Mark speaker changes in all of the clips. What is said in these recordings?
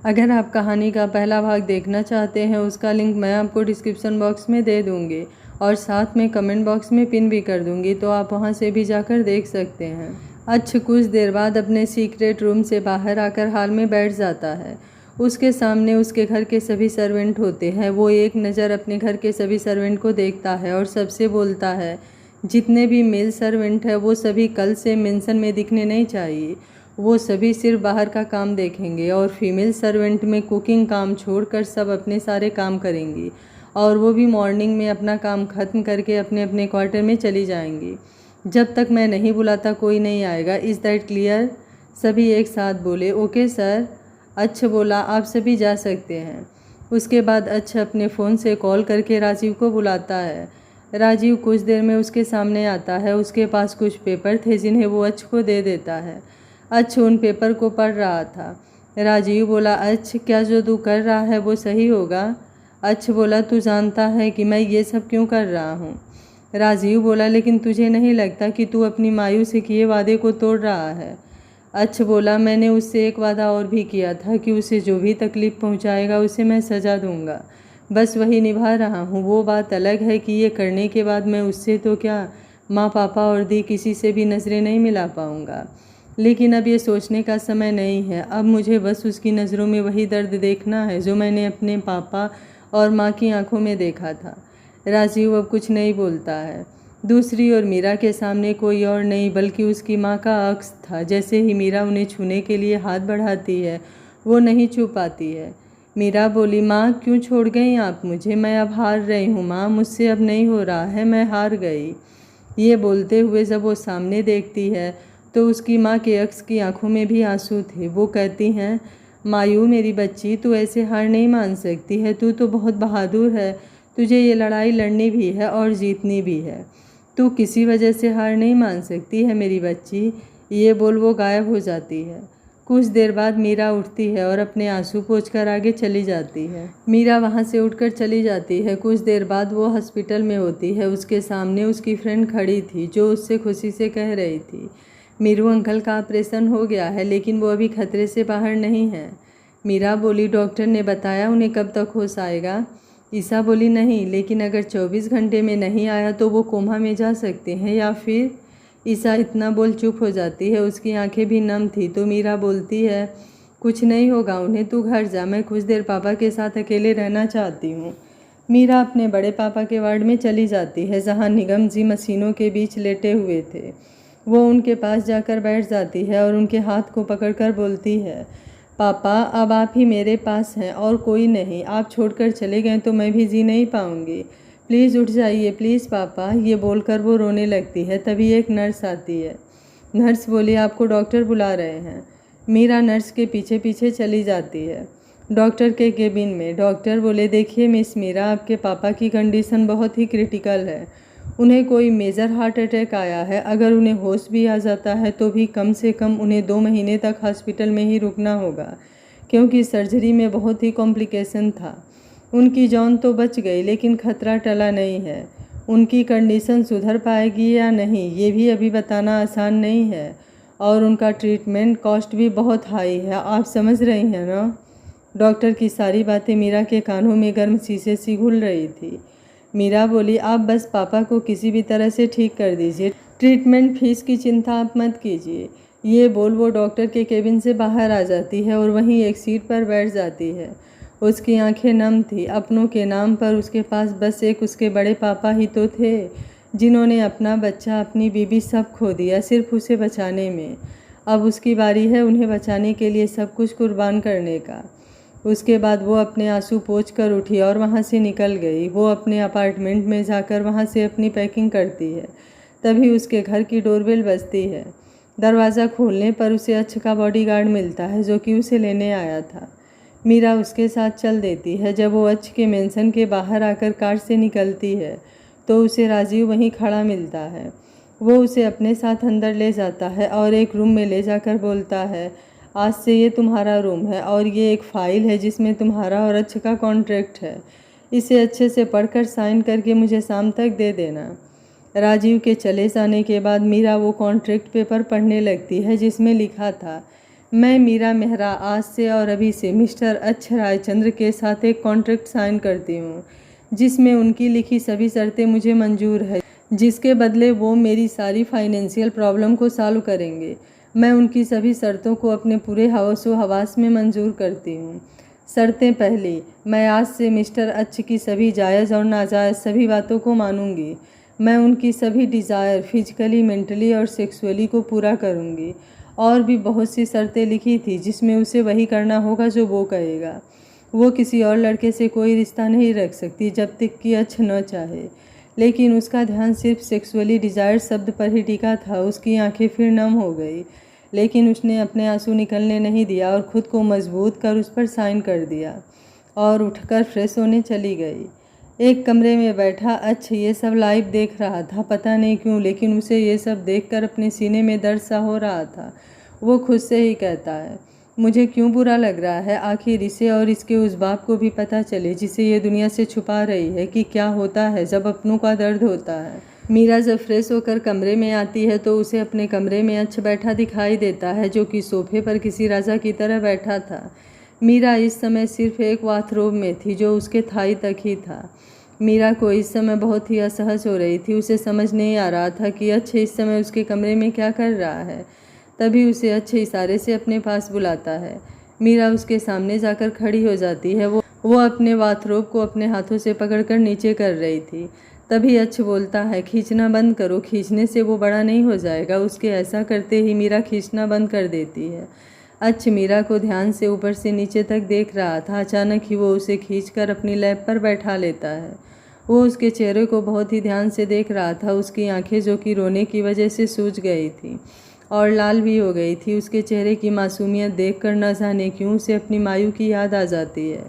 Speaker 1: अगर आप कहानी का पहला भाग देखना चाहते हैं उसका लिंक मैं आपको डिस्क्रिप्शन बॉक्स में दे दूँगी और साथ में कमेंट बॉक्स में पिन भी कर दूँगी, तो आप वहां से भी जाकर देख सकते हैं। अच्छ कुछ देर बाद अपने सीक्रेट रूम से बाहर आकर हॉल में बैठ जाता है। उसके सामने उसके घर के सभी सर्वेंट होते हैं। वो एक नज़र अपने घर के सभी सर्वेंट को देखता है और सबसे बोलता है, जितने भी मेल सर्वेंट हैं वो सभी कल से मेंशन में दिखने नहीं चाहिए। वो सभी सिर्फ बाहर का काम देखेंगे और फीमेल सर्वेंट में कुकिंग काम छोड़कर सब अपने सारे काम करेंगी और वो भी मॉर्निंग में अपना काम ख़त्म करके अपने अपने क्वार्टर में चली जाएंगी। जब तक मैं नहीं बुलाता कोई नहीं आएगा। Is that clear? सभी एक साथ बोले, ओके सर। अच्छा बोला, आप सभी जा सकते हैं। उसके बाद अच्छा अपने फ़ोन से कॉल करके राजीव को बुलाता है। राजीव कुछ देर में उसके सामने आता है। उसके पास कुछ पेपर थे जिन्हें वो अच्छ को दे देता है। अच्छ उन पेपर को पढ़ रहा था। राजीव बोला, अच्छ क्या जो तू कर रहा है वो सही होगा? अच्छ बोला, तू जानता है कि मैं ये सब क्यों कर रहा हूँ? राजीव बोला, लेकिन तुझे नहीं लगता कि तू अपनी मायू से किए वादे को तोड़ रहा है? अच्छ बोला, मैंने उससे एक वादा और भी किया था कि उसे जो भी तकलीफ़ पहुँचाएगा उसे मैं सज़ा दूँगा। बस वही निभा रहा हूँ। वो बात अलग है कि ये करने के बाद मैं उससे तो क्या, माँ पापा और दी किसी से भी नज़रें नहीं मिला पाऊँगा। लेकिन अब ये सोचने का समय नहीं है। अब मुझे बस उसकी नज़रों में वही दर्द देखना है जो मैंने अपने पापा और माँ की आंखों में देखा था। राजीव अब कुछ नहीं बोलता है। दूसरी ओर मीरा के सामने कोई और नहीं बल्कि उसकी माँ का अक्स था। जैसे ही मीरा उन्हें छूने के लिए हाथ बढ़ाती है वो नहीं छू पाती है। मीरा बोली, माँ क्यों छोड़ गई आप मुझे? मैं अब हार रही हूँ माँ, मुझसे अब नहीं हो रहा है, मैं हार गई। ये बोलते हुए जब वो सामने देखती है तो उसकी माँ के अक्स की आंखों में भी आंसू थे। वो कहती हैं, मायू मेरी बच्ची, तू ऐसे हार नहीं मान सकती है। तू तो बहुत बहादुर है। तुझे ये लड़ाई लड़नी भी है और जीतनी भी है। तू किसी वजह से हार नहीं मान सकती है मेरी बच्ची। ये बोल वो गायब हो जाती है। कुछ देर बाद मीरा उठती है और अपने आंसू पोंछकर आगे चली जाती है। मीरा वहाँ से उठकर चली जाती है। कुछ देर बाद वो हॉस्पिटल में होती है। उसके सामने उसकी फ्रेंड खड़ी थी जो उससे खुशी से कह रही थी, मीरू अंकल का ऑपरेशन हो गया है लेकिन वो अभी खतरे से बाहर नहीं है। मीरा बोली, डॉक्टर ने बताया उन्हें कब तक होश आएगा? ईसा बोली, नहीं, लेकिन अगर 24 घंटे में नहीं आया तो वो कोमा में जा सकते हैं या फिर। ईसा इतना बोल चुप हो जाती है। उसकी आंखें भी नम थी। तो मीरा बोलती है, कुछ नहीं होगा उन्हें, तू घर जा, मैं कुछ देर पापा के साथ अकेले रहना चाहती हूँ। मीरा अपने बड़े पापा के वार्ड में चली जाती है जहाँ निगम जी मशीनों के बीच लेटे हुए थे। वो उनके पास जाकर बैठ जाती है और उनके हाथ को पकड़कर बोलती है, पापा अब आप ही मेरे पास हैं और कोई नहीं। आप छोड़कर चले गए तो मैं भी जी नहीं पाऊंगी। प्लीज़ उठ जाइए, प्लीज़ पापा। ये बोलकर वो रोने लगती है। तभी एक नर्स आती है। नर्स बोली, आपको डॉक्टर बुला रहे हैं। मीरा नर्स के पीछे पीछे चली जाती है। डॉक्टर के केबिन में डॉक्टर बोले, देखिए मिस मीरा, आपके पापा की कंडीशन बहुत ही क्रिटिकल है। उन्हें कोई मेजर हार्ट अटैक आया है। अगर उन्हें होश भी आ जाता है तो भी कम से कम उन्हें 2 महीने तक हॉस्पिटल में ही रुकना होगा क्योंकि सर्जरी में बहुत ही कॉम्प्लिकेशन था। उनकी जान तो बच गई लेकिन खतरा टला नहीं है। उनकी कंडीशन सुधर पाएगी या नहीं ये भी अभी बताना आसान नहीं है और उनका ट्रीटमेंट कॉस्ट भी बहुत हाई है। आप समझ रही हैं ना? डॉक्टर की सारी बातें मीरा के कानों में गर्म शीशे सी घुल रही थी। मीरा बोली, आप बस पापा को किसी भी तरह से ठीक कर दीजिए। ट्रीटमेंट फीस की चिंता आप मत कीजिए। ये बोल वो डॉक्टर के केबिन से बाहर आ जाती है और वहीं एक सीट पर बैठ जाती है। उसकी आंखें नम थी। अपनों के नाम पर उसके पास बस एक उसके बड़े पापा ही तो थे जिन्होंने अपना बच्चा, अपनी बीबी सब खो दिया सिर्फ उसे बचाने में। अब उसकी बारी है उन्हें बचाने के लिए सब कुछ कुर्बान करने का। उसके बाद वो अपने आंसू पोंछ कर उठी और वहाँ से निकल गई। वो अपने अपार्टमेंट में जाकर वहाँ से अपनी पैकिंग करती है। तभी उसके घर की डोरबेल बजती है। दरवाज़ा खोलने पर उसे अच्छ का बॉडीगार्ड मिलता है जो कि उसे लेने आया था। मीरा उसके साथ चल देती है। जब वो अच्छ के मेंशन के बाहर आकर कार से निकलती है तो उसे राजीव वहीं खड़ा मिलता है। वो उसे अपने साथ अंदर ले जाता है और एक रूम में ले जाकर बोलता है, आज से ये तुम्हारा रूम है और ये एक फ़ाइल है जिसमें तुम्हारा और अच्छ का कॉन्ट्रैक्ट है। इसे अच्छे से पढ़कर साइन करके मुझे शाम तक दे देना। राजीव के चले जाने के बाद मीरा वो कॉन्ट्रैक्ट पेपर पढ़ने लगती है जिसमें लिखा था, मैं मीरा मेहरा आज से और अभी से मिस्टर अच्छ रायचंद्र के साथ एक कॉन्ट्रैक्ट साइन करती हूँ, जिसमें उनकी लिखी सभी शर्तें मुझे मंजूर है, जिसके बदले वो मेरी सारी फाइनेंशियल प्रॉब्लम को सॉल्व करेंगे। मैं उनकी सभी शर्तों को अपने पूरे हवस व हवास में मंजूर करती हूँ। शर्तें पहली, मैं आज से मिस्टर अच्छ की सभी जायज़ और नाजायज़ सभी बातों को मानूंगी। मैं उनकी सभी डिज़ायर फिजिकली, मेंटली और सेक्सुअली को पूरा करूंगी। और भी बहुत सी शर्तें लिखी थी जिसमें उसे वही करना होगा जो वो कहेगा। वो किसी और लड़के से कोई रिश्ता नहीं रख सकती जब तक कि अच्छ न चाहे। लेकिन उसका ध्यान सिर्फ सेक्सुअली डिज़ायर शब्द पर ही टिका था। उसकी आंखें फिर नम हो गई, लेकिन उसने अपने आंसू निकलने नहीं दिया और ख़ुद को मजबूत कर उस पर साइन कर दिया और उठकर फ्रेश होने चली गई। एक कमरे में बैठा अच्छ ये सब लाइव देख रहा था, पता नहीं क्यों, लेकिन उसे ये सब देखकर अपने सीने में दर्द सा हो रहा था। वो खुद से ही कहता है, मुझे क्यों बुरा लग रहा है। आखिर इसे और इसके उस बाप को भी पता चले जिसे ये दुनिया से छुपा रही है कि क्या होता है जब अपनों का दर्द होता है। मीरा जब फ्रेश होकर कमरे में आती है तो उसे अपने कमरे में अच्छ बैठा दिखाई देता है, जो कि सोफे पर किसी राजा की तरह बैठा था। मीरा इस समय सिर्फ एक बाथरोब में थी जो उसके थाई तक ही था। मीरा को इस समय बहुत ही असहज हो रही थी। उसे समझ नहीं आ रहा था कि अच्छ इस समय उसके कमरे में क्या कर रहा है। तभी उसे अच्छे इशारे से अपने पास बुलाता है। मीरा उसके सामने जाकर खड़ी हो जाती है। वो अपने बाथरोब को अपने हाथों से पकड़कर नीचे कर रही थी। तभी अच्छ बोलता है, खींचना बंद करो, खींचने से वो बड़ा नहीं हो जाएगा। उसके ऐसा करते ही मीरा खींचना बंद कर देती है। अच्छ मीरा को ध्यान से ऊपर से नीचे तक देख रहा था। अचानक ही वो उसे खींचकर अपनी लैब पर बैठा लेता है। वो उसके चेहरे को बहुत ही ध्यान से देख रहा था। उसकी आंखें, जो कि रोने की वजह से सूज गई थी और लाल भी हो गई थी, उसके चेहरे की मासूमियत देखकर न जाने क्यों उसे अपनी मायू की याद आ जाती है।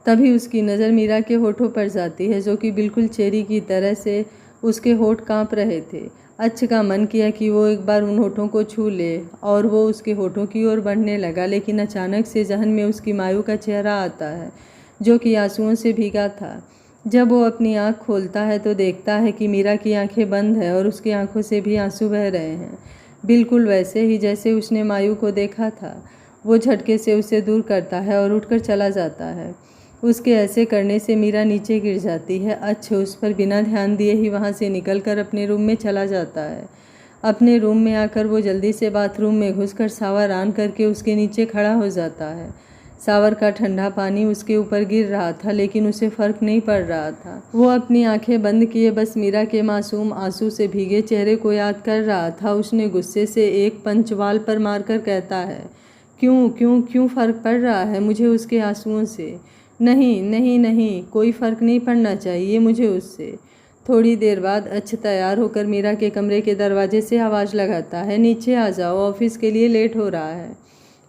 Speaker 1: तभी उसकी नज़र मीरा के होठों पर जाती है, जो कि बिल्कुल चेरी की तरह से उसके होठ कांप रहे थे। अच्छ का मन किया कि वो एक बार उन होठों को छू ले और वो उसके होठों की ओर बढ़ने लगा, लेकिन अचानक से जहन में उसकी मायू का चेहरा आता है, जो कि आंसुओं से भीगा था। जब वो अपनी आँख खोलता है तो देखता है कि मीरा की आंखें बंद है और उसकी आंखों से भी आंसू बह रहे हैं, बिल्कुल वैसे ही जैसे उसने मायू को देखा था। वो झटके से उसे दूर करता है और उठकर चला जाता है। उसके ऐसे करने से मीरा नीचे गिर जाती है। अच्छ उस पर बिना ध्यान दिए ही वहाँ से निकलकर अपने रूम में चला जाता है। अपने रूम में आकर वो जल्दी से बाथरूम में घुसकर शावर ऑन करके उसके नीचे खड़ा हो जाता है। शावर का ठंडा पानी उसके ऊपर गिर रहा था, लेकिन उसे फ़र्क नहीं पड़ रहा था। वो अपनी आंखें बंद किए बस मीरा के मासूम आंसू से भीगे चेहरे को याद कर रहा था। उसने गुस्से से एक पंच वाल पर मारकर कहता है, क्यों क्यों क्यों फ़र्क पड़ रहा है मुझे उसके आंसुओं से? नहीं नहीं नहीं, कोई फ़र्क नहीं पड़ना चाहिए मुझे उससे। थोड़ी देर बाद अच्छ तैयार होकर मीरा के कमरे के दरवाजे से आवाज़ लगाता है, नीचे आ जाओ, ऑफिस के लिए लेट हो रहा है।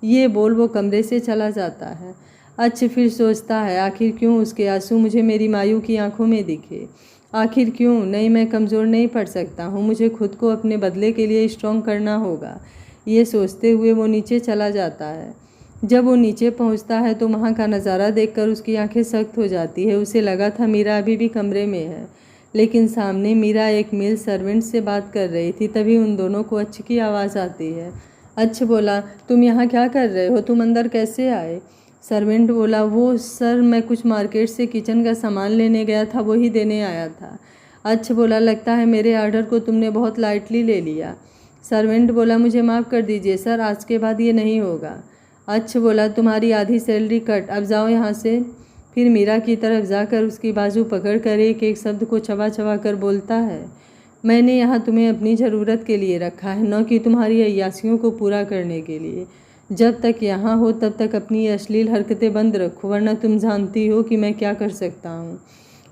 Speaker 1: ये बोल वो कमरे से चला जाता है। अच्छ फिर सोचता है, आखिर क्यों उसके आंसू मुझे मेरी मायू की आंखों में दिखे? आखिर क्यों? नहीं, मैं कमज़ोर नहीं पड़ सकता हूँ, मुझे खुद को अपने बदले के लिए स्ट्रॉन्ग करना होगा। ये सोचते हुए वो नीचे चला जाता है। जब वो नीचे पहुंचता है तो वहाँ का नज़ारा देखकर उसकी आंखें सख्त हो जाती है। उसे लगा था मीरा अभी भी कमरे में है, लेकिन सामने मीरा एक मेल सर्वेंट से बात कर रही थी। तभी उन दोनों को अच्छ की आवाज़ आती है। अच्छ बोला, तुम यहाँ क्या कर रहे हो? तुम अंदर कैसे आए? सर्वेंट बोला, वो सर, मैं कुछ मार्केट से किचन का सामान लेने गया था, वही देने आया था। अच्छ बोला, लगता है मेरे ऑर्डर को तुमने बहुत लाइटली ले लिया। सर्वेंट बोला, मुझे माफ़ कर दीजिए सर, आज के बाद ये नहीं होगा। अच्छ बोला, तुम्हारी आधी सैलरी कट, अब जाओ यहाँ से। फिर मीरा की तरफ जाकर उसकी बाजू पकड़कर एक एक शब्द को चबा चबा कर बोलता है, मैंने यहाँ तुम्हें अपनी ज़रूरत के लिए रखा है, न कि तुम्हारी अय्यासियों को पूरा करने के लिए। जब तक यहाँ हो तब तक अपनी अश्लील हरकतें बंद रखो, वरना तुम जानती हो कि मैं क्या कर सकता हूँ।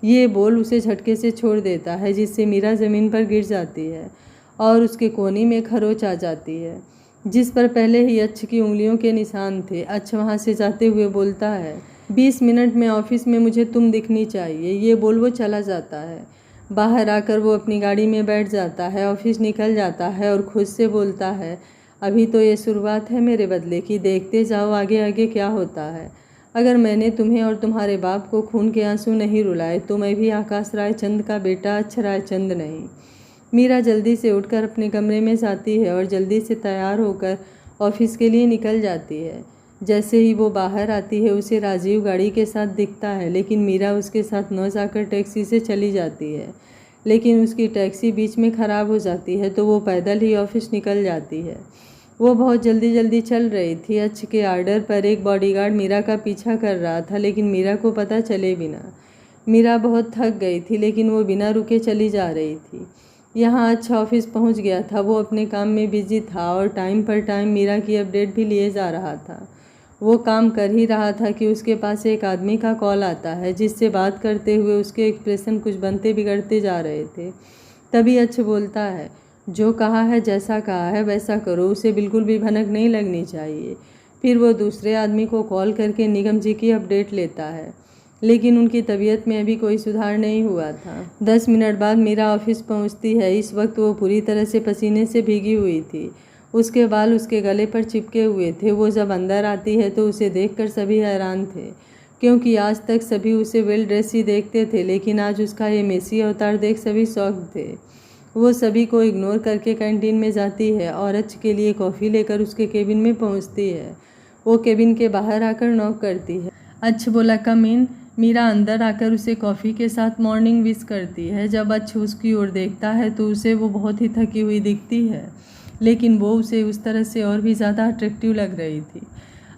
Speaker 1: ये बोल उसे झटके से छोड़ देता है, जिससे मीरा ज़मीन पर गिर जाती है और उसके कोहनी में खरोच आ जाती है, जिस पर पहले ही अच्छ की उंगलियों के निशान थे। अच्छ वहाँ से जाते हुए बोलता है, 20 मिनट में ऑफिस में मुझे तुम दिखनी चाहिए। ये बोल वो चला जाता है। बाहर आकर वो अपनी गाड़ी में बैठ जाता है, ऑफिस निकल जाता है और खुद से बोलता है, अभी तो ये शुरुआत है मेरे बदले की, देखते जाओ आगे आगे क्या होता है। अगर मैंने तुम्हें और तुम्हारे बाप को खून के आंसू नहीं रुलाए तो मैं भी आकाश रायचंद का बेटा अच्छ रायचंद नहीं। मीरा जल्दी से उठकर अपने कमरे में जाती है और जल्दी से तैयार होकर ऑफिस के लिए निकल जाती है। जैसे ही वो बाहर आती है उसे राजीव गाड़ी के साथ दिखता है, लेकिन मीरा उसके साथ न जाकर टैक्सी से चली जाती है। लेकिन उसकी टैक्सी बीच में ख़राब हो जाती है तो वो पैदल ही ऑफिस निकल जाती है। वो बहुत जल्दी चल रही थी। अच्छ के आर्डर पर एक बॉडीगार्ड मीरा का पीछा कर रहा था, लेकिन मीरा को पता चले बिना। मीरा बहुत थक गई थी, लेकिन वो बिना रुके चली जा रही थी। यहाँ अच्छा ऑफिस पहुँच गया था। वो अपने काम में बिजी था और टाइम पर टाइम मीरा की अपडेट भी लिए जा रहा था। वो काम कर ही रहा था कि उसके पास एक आदमी का कॉल आता है, जिससे बात करते हुए उसके एक्सप्रेशन कुछ बनते बिगड़ते जा रहे थे। तभी अच्छ बोलता है, जो कहा है, जैसा कहा है वैसा करो, उसे बिल्कुल भी भनक नहीं लगनी चाहिए। फिर वो दूसरे आदमी को कॉल करके निगम जी की अपडेट लेता है, लेकिन उनकी तबीयत में अभी कोई सुधार नहीं हुआ था। 10 मिनट बाद मीरा ऑफिस पहुंचती है। इस वक्त वो पूरी तरह से पसीने से भीगी हुई थी। उसके बाल उसके गले पर चिपके हुए थे। वो जब अंदर आती है तो उसे देखकर सभी हैरान थे, क्योंकि आज तक सभी उसे वेल ड्रेस ही देखते थे, लेकिन आज उसका ये मेसी अवतार देख सभी शॉक्ड थे। वो सभी को इग्नोर करके कैंटीन में जाती है और अच्छ के लिए कॉफ़ी लेकर उसके केबिन में पहुंचती है। वो केबिन के बाहर आकर नॉक करती है। अच्छ बोला, कम इन। मीरा अंदर आकर उसे कॉफ़ी के साथ मॉर्निंग विश करती है। जब अच्छ उसकी ओर देखता है तो उसे वो बहुत ही थकी हुई दिखती है, लेकिन वो उसे उस तरह से और भी ज़्यादा अट्रैक्टिव लग रही थी।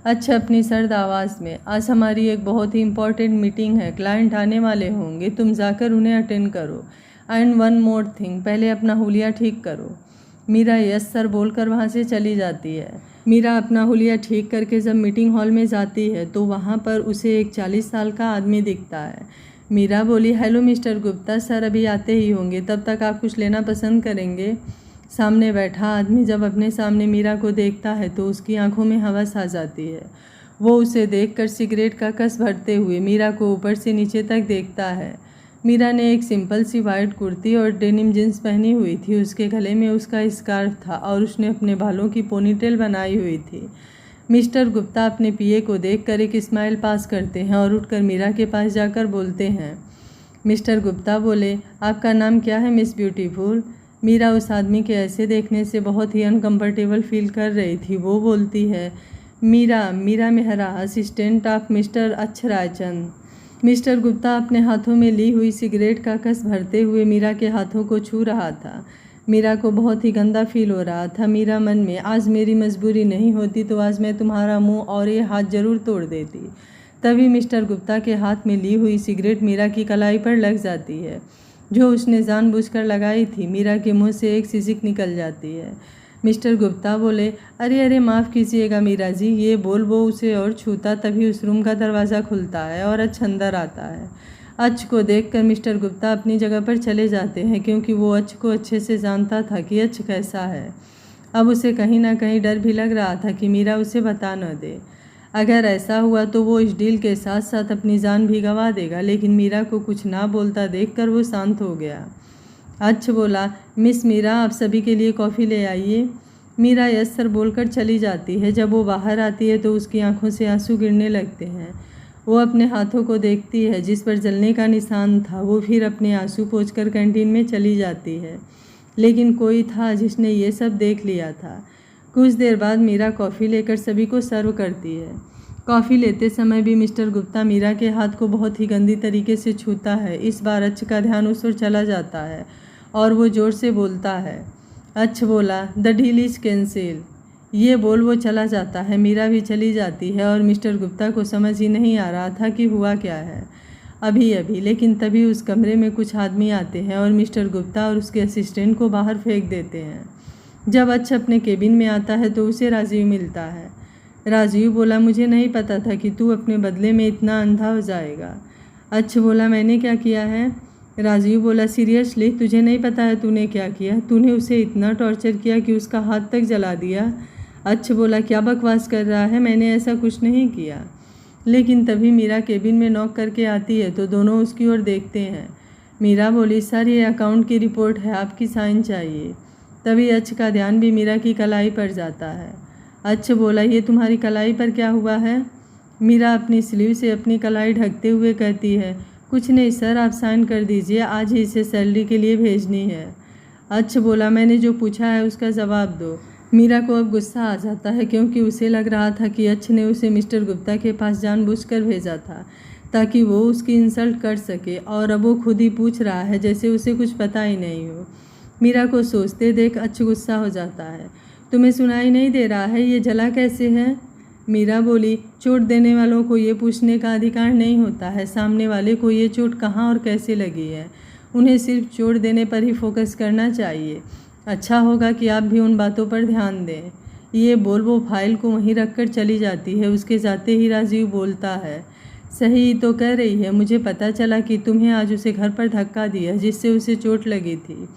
Speaker 1: अच्छा अपनी सर्द आवाज़ में, आज हमारी एक बहुत ही इम्पॉर्टेंट मीटिंग है, क्लाइंट आने वाले होंगे, तुम जाकर उन्हें अटेंड करो। एंड वन मोर थिंग, पहले अपना हुलिया ठीक करो। मीरा यस सर बोलकर वहाँ से चली जाती है। मीरा अपना हुलिया ठीक करके जब मीटिंग हॉल में जाती है तो वहाँ पर उसे एक 40 साल का आदमी दिखता है। मीरा बोली, हेलो मिस्टर गुप्ता, सर अभी आते ही होंगे, तब तक आप कुछ लेना पसंद करेंगे? सामने बैठा आदमी जब अपने सामने मीरा को देखता है तो उसकी आंखों में हवस आ जाती है। वो उसे देखकर सिगरेट का कस भरते हुए मीरा को ऊपर से नीचे तक देखता है। मीरा ने एक सिंपल सी वाइट कुर्ती और डेनिम जींस पहनी हुई थी। उसके गले में उसका स्कार्फ था और उसने अपने बालों की पोनीटेल बनाई हुई थी। मिस्टर गुप्ता अपने पीए को देखकर एक स्माइल पास करते हैं और उठकर मीरा के पास जाकर बोलते हैं। मिस्टर गुप्ता बोले, आपका नाम क्या है मिस ब्यूटीफुल? मीरा उस आदमी के ऐसे देखने से बहुत ही अनकंफर्टेबल फील कर रही थी। वो बोलती है, Meera Mehra, assistant of mister Achharaichand. Mister Gupta अपने हाथों में ली हुई सिगरेट का कस भरते हुए मीरा के हाथों को छू रहा था। मीरा को बहुत ही गंदा फील हो रहा था। मीरा मन में, आज मेरी मजबूरी नहीं होती तो आज मैं तुम्हारा मुंह और ये हाथ जरूर तोड़ देती। तभी मिस्टर गुप्ता के हाथ में ली हुई सिगरेट मीरा की कलाई पर लग जाती है, जो उसने जानबूझकर लगाई थी। मीरा के मुंह से एक सिसक निकल जाती है। मिस्टर गुप्ता बोले, अरे माफ़ कीजिएगा मीरा जी। ये बोल वो उसे और छूता, तभी उस रूम का दरवाज़ा खुलता है और अच्छ अंदर आता है। अच्छ को देखकर मिस्टर गुप्ता अपनी जगह पर चले जाते हैं, क्योंकि वो अच्छ को अच्छे से जानता था कि अच्छ कैसा है। अब उसे कहीं ना कहीं डर भी लग रहा था कि मीरा उसे बता न दे। अगर ऐसा हुआ तो वो इस डील के साथ साथ अपनी जान भी गंवा देगा। लेकिन मीरा को कुछ ना बोलता देखकर वो शांत हो गया। अच्छ बोला, मिस मीरा, आप सभी के लिए कॉफ़ी ले आइए। मीरा यस सर बोलकर चली जाती है। जब वो बाहर आती है तो उसकी आंखों से आंसू गिरने लगते हैं। वो अपने हाथों को देखती है जिस पर जलने का निशान था। वो फिर अपने आंसू पोंछकर कैंटीन में चली जाती है, लेकिन कोई था जिसने ये सब देख लिया था। कुछ देर बाद मीरा कॉफ़ी लेकर सभी को सर्व करती है। कॉफ़ी लेते समय भी मिस्टर गुप्ता मीरा के हाथ को बहुत ही गंदी तरीके से छूता है। इस बार अच्छ का ध्यान उस ओर चला जाता है और वो ज़ोर से बोलता है। अच्छ बोला, द डील इज़ कैंसिल। ये बोल वो चला जाता है। मीरा भी चली जाती है और मिस्टर गुप्ता को समझ ही नहीं आ रहा था कि हुआ क्या है अभी। लेकिन तभी उस कमरे में कुछ आदमी आते हैं और मिस्टर गुप्ता और उसके असिस्टेंट को बाहर फेंक देते हैं। जब अच्छ अपने केबिन में आता है तो उसे राजीव मिलता है। राजीव बोला, मुझे नहीं पता था कि तू अपने बदले में इतना अंधा हो जाएगा। अच्छ बोला, मैंने क्या किया है? राजीव बोला, सीरियसली तुझे नहीं पता है तूने क्या किया? तूने उसे इतना टॉर्चर किया कि उसका हाथ तक जला दिया। अच्छ बोला, क्या बकवास कर रहा है, मैंने ऐसा कुछ नहीं किया। लेकिन तभी मीरा केबिन में नॉक करके आती है तो दोनों उसकी ओर देखते हैं। मीरा बोली, सर ये अकाउंट की रिपोर्ट है, आपकी साइन चाहिए। तभी अच्छ का ध्यान भी मीरा की कलाई पर जाता है। अच्छ बोला, ये तुम्हारी कलाई पर क्या हुआ है? मीरा अपनी स्लीव से अपनी कलाई ढकते हुए कहती है, कुछ नहीं सर, आप साइन कर दीजिए, आज ही इसे सैलरी के लिए भेजनी है। अच्छ बोला, मैंने जो पूछा है उसका जवाब दो। मीरा को अब गुस्सा आ जाता है क्योंकि उसे लग रहा था कि अच्छ ने उसे मिस्टर गुप्ता के पास जानबूझकर भेजा था ताकि वो उसकी इंसल्ट कर सके, और अब वो खुद ही पूछ रहा है जैसे उसे कुछ पता ही नहीं हो। मीरा को सोचते देख अच्छ गुस्सा हो जाता है। तुम्हें सुनाई नहीं दे रहा है ये जला कैसे है? मीरा बोली, चोट देने वालों को ये पूछने का अधिकार नहीं होता है सामने वाले को ये चोट कहाँ और कैसे लगी है। उन्हें सिर्फ चोट देने पर ही फोकस करना चाहिए। अच्छा होगा कि आप भी उन बातों पर ध्यान दें। ये बोल वो फाइल को वहीं रखकर चली जाती है। उसके जाते ही राजीव बोलता है, सही तो कह रही है, मुझे पता चला कि तुम्हें आज उसे घर पर धक्का दिया जिससे उसे चोट लगी थी,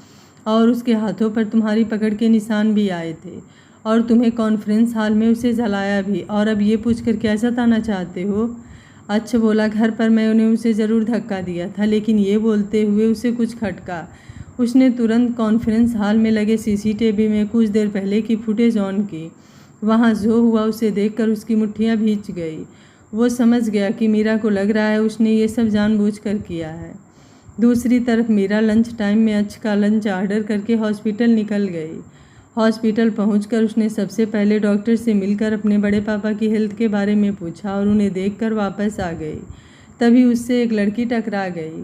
Speaker 1: और उसके हाथों पर तुम्हारी पकड़ के निशान भी आए थे, और तुम्हें कॉन्फ्रेंस हॉल में उसे जलाया भी। और अब ये पूछकर क्या जताना चाहते हो? अच्छा बोला, घर पर मैंने उसे ज़रूर धक्का दिया था। लेकिन ये बोलते हुए उसे कुछ खटका। उसने तुरंत कॉन्फ्रेंस हॉल में लगे सीसीटीवी में कुछ देर पहले की फुटेज ऑन की। वहाँ जो हुआ उसे देखकर उसकी मुट्ठियाँ भींच गई। वो समझ गया कि मीरा को लग रहा है उसने ये सब जानबूझकर किया है। दूसरी तरफ मीरा लंच टाइम में अच्छ का लंच ऑर्डर करके हॉस्पिटल निकल गई। हॉस्पिटल पहुंचकर उसने सबसे पहले डॉक्टर से मिलकर अपने बड़े पापा की हेल्थ के बारे में पूछा और उन्हें देखकर वापस आ गई। तभी उससे एक लड़की टकरा गई।